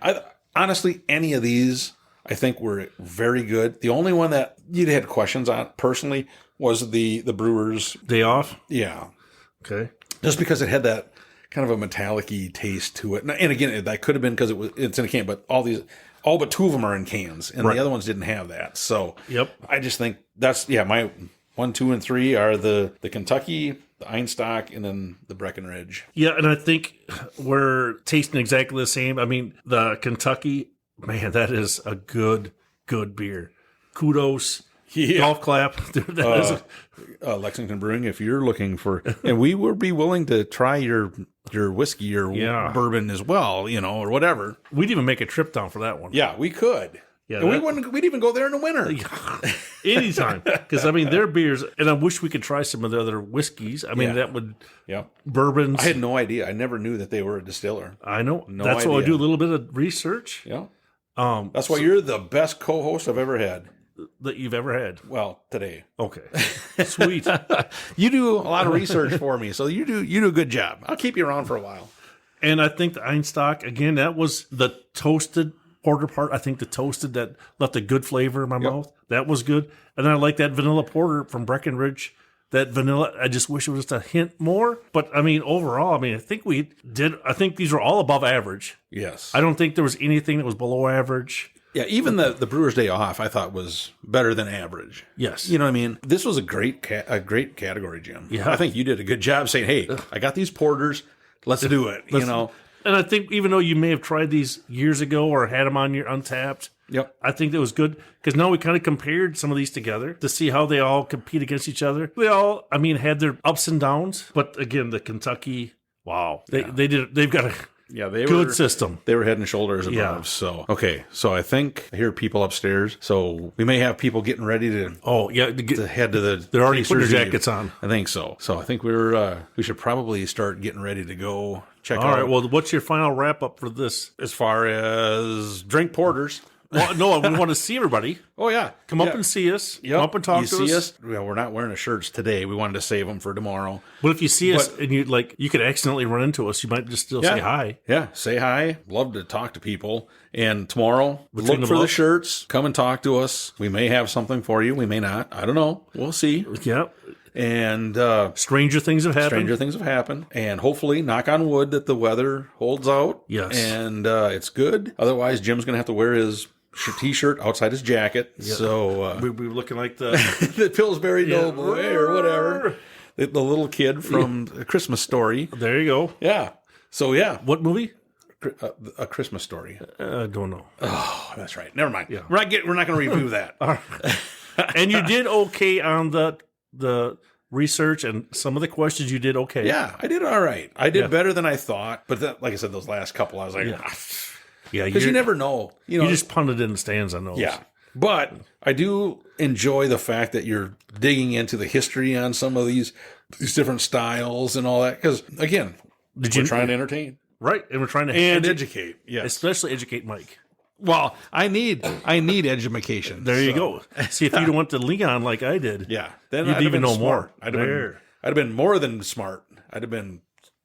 honestly, any of these I think were very good. The only one that you had questions on personally was the Brewers Day Off. Yeah. Okay. Just because it had that kind of a metallic-y taste to it. And again, that could have been because it's in a can, but all but two of them are in cans, and the other ones didn't have that. So I just think that's, my 1, 2, and 3 are the Kentucky, the Einstock, and then the Breckenridge. Yeah, and I think we're tasting exactly the same. I mean, the Kentucky, man, that is a good beer. Kudos. Yeah. Golf clap. Lexington Brewing, if you're looking for, and we would be willing to try your whiskey or bourbon as well, or whatever. We'd even make a trip down for that one. Yeah, we could. Yeah, and we'd even go there in the winter. Anytime. Because, their beers, and I wish we could try some of the other whiskeys. That would, bourbons. I had no idea. I never knew that they were a distiller. I know. That's why I do a little bit of research. Yeah. That's why you're the best co-host I've ever had. That you've ever had? Well, today. Okay. Sweet. You do a lot of research for me, so you do a good job. I'll keep you around for a while. And I think the Einstock, again, that was the toasted porter part. I think the toasted that left a good flavor in my mouth. That was good. And then I like that vanilla porter from Breckenridge. That vanilla, I just wish it was just a hint more. But, overall, I think these are all above average. Yes. I don't think there was anything that was below average. Yeah, even the Brewers Day Off, I thought was better than average. Yes. You know what I mean? This was a great category, Jim. Yeah. I think you did a good job saying, hey, I got these porters. Let's do it, you know? And I think even though you may have tried these years ago or had them on your Untappd, Yep. I think that was good because now we kind of compared some of these together to see how they all compete against each other. They all, I mean, had their ups and downs, but again, the Kentucky, wow, they've got a good system. They were head and shoulders above. Yeah. So, okay. So I think I hear people upstairs. So we may have people getting ready to head to the. They're already putting Taster's their Eve. jackets on. I think so. So I think we should probably start getting ready to go check All out. right. Well, what's your final wrap up for this? As far as drink porters. Well, no, we want to see everybody. Oh, yeah. Come up and see us. Yep. Come up and talk to see us. Well, we're not wearing the shirts today. We wanted to save them for tomorrow. But if you see us and you could accidentally run into us, you might just still say hi. Yeah, say hi. Love to talk to people. And tomorrow, Between look the for the Bluffs. shirts. Come and talk to us. We may have something for you. We may not. I don't know. We'll see. Yep. And Stranger things have happened. stranger things have happened. And hopefully, knock on wood, that the weather holds out. Yes. And it's good. Otherwise, Jim's going to have to wear his T-shirt outside his jacket. Yep. So we were looking like the the Pillsbury Doughboy or whatever. The little kid from A Christmas Story. There you go. Yeah. So, yeah. What movie? A Christmas Story. I don't know. Oh, that's right. Never mind. Yeah. We're not going to review that. And you did okay on the research and some of the questions. You did okay. Yeah, I did all right. I did better than I thought. But like I said, those last couple, I was like, Yeah, because you never know. You just punted in the stands on those. Yeah. But I do enjoy the fact that you're digging into the history on some of these different styles and all that. Because, again, we're trying to entertain. Right. And we're trying to educate. Yes. Especially educate Mike. Well, I need education. There you go. See, if you'd went to Leon like I did, then you'd I'd even know more. I'd have been more than smart. I'd have been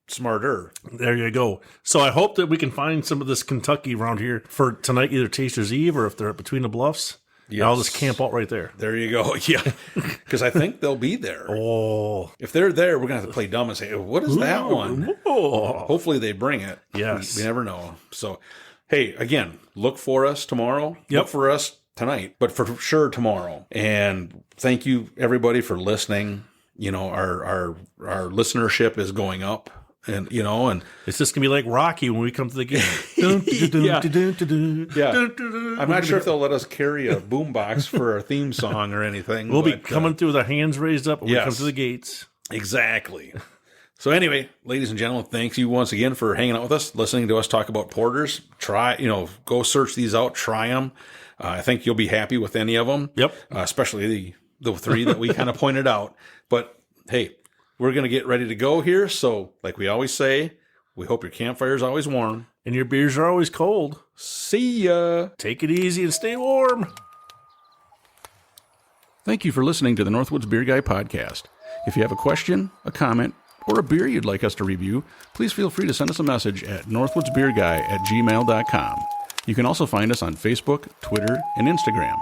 smarter. There you go. So I hope that we can find some of this Kentucky around here for tonight, either Taster's Eve or if they're Between the Bluffs. Yeah, I'll just camp out right there. There you go. Yeah, because I think they'll be there. Oh, if they're there, we're gonna have to play dumb and say, "What is that one?" Oh. Hopefully, they bring it. Yes, we never know. So, hey, again, look for us tomorrow. Yep. Look for us tonight, but for sure tomorrow. And thank you everybody for listening. You know, our listenership is going up. And it's just gonna be like Rocky when we come to the game. Yeah. I'm not sure if they'll let us carry a boombox for our theme song or anything. We'll be coming through with our hands raised up when we come to the gates. Exactly. So anyway, ladies and gentlemen, thanks you once again for hanging out with us, listening to us talk about porters. Go search these out, try them. I think you'll be happy with any of them. Yep. Especially the three that we kind of pointed out. But hey, we're going to get ready to go here. So like we always say, we hope your campfire's always warm. And your beers are always cold. See ya. Take it easy and stay warm. Thank you for listening to the Northwoods Beer Guy podcast. If you have a question, a comment, or a beer you'd like us to review, please feel free to send us a message at northwoodsbeerguy@gmail.com. You can also find us on Facebook, Twitter, and Instagram.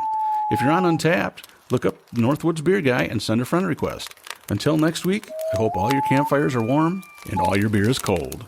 If you're on Untappd, look up Northwoods Beer Guy and send a friend request. Until next week, I hope all your campfires are warm and all your beer is cold.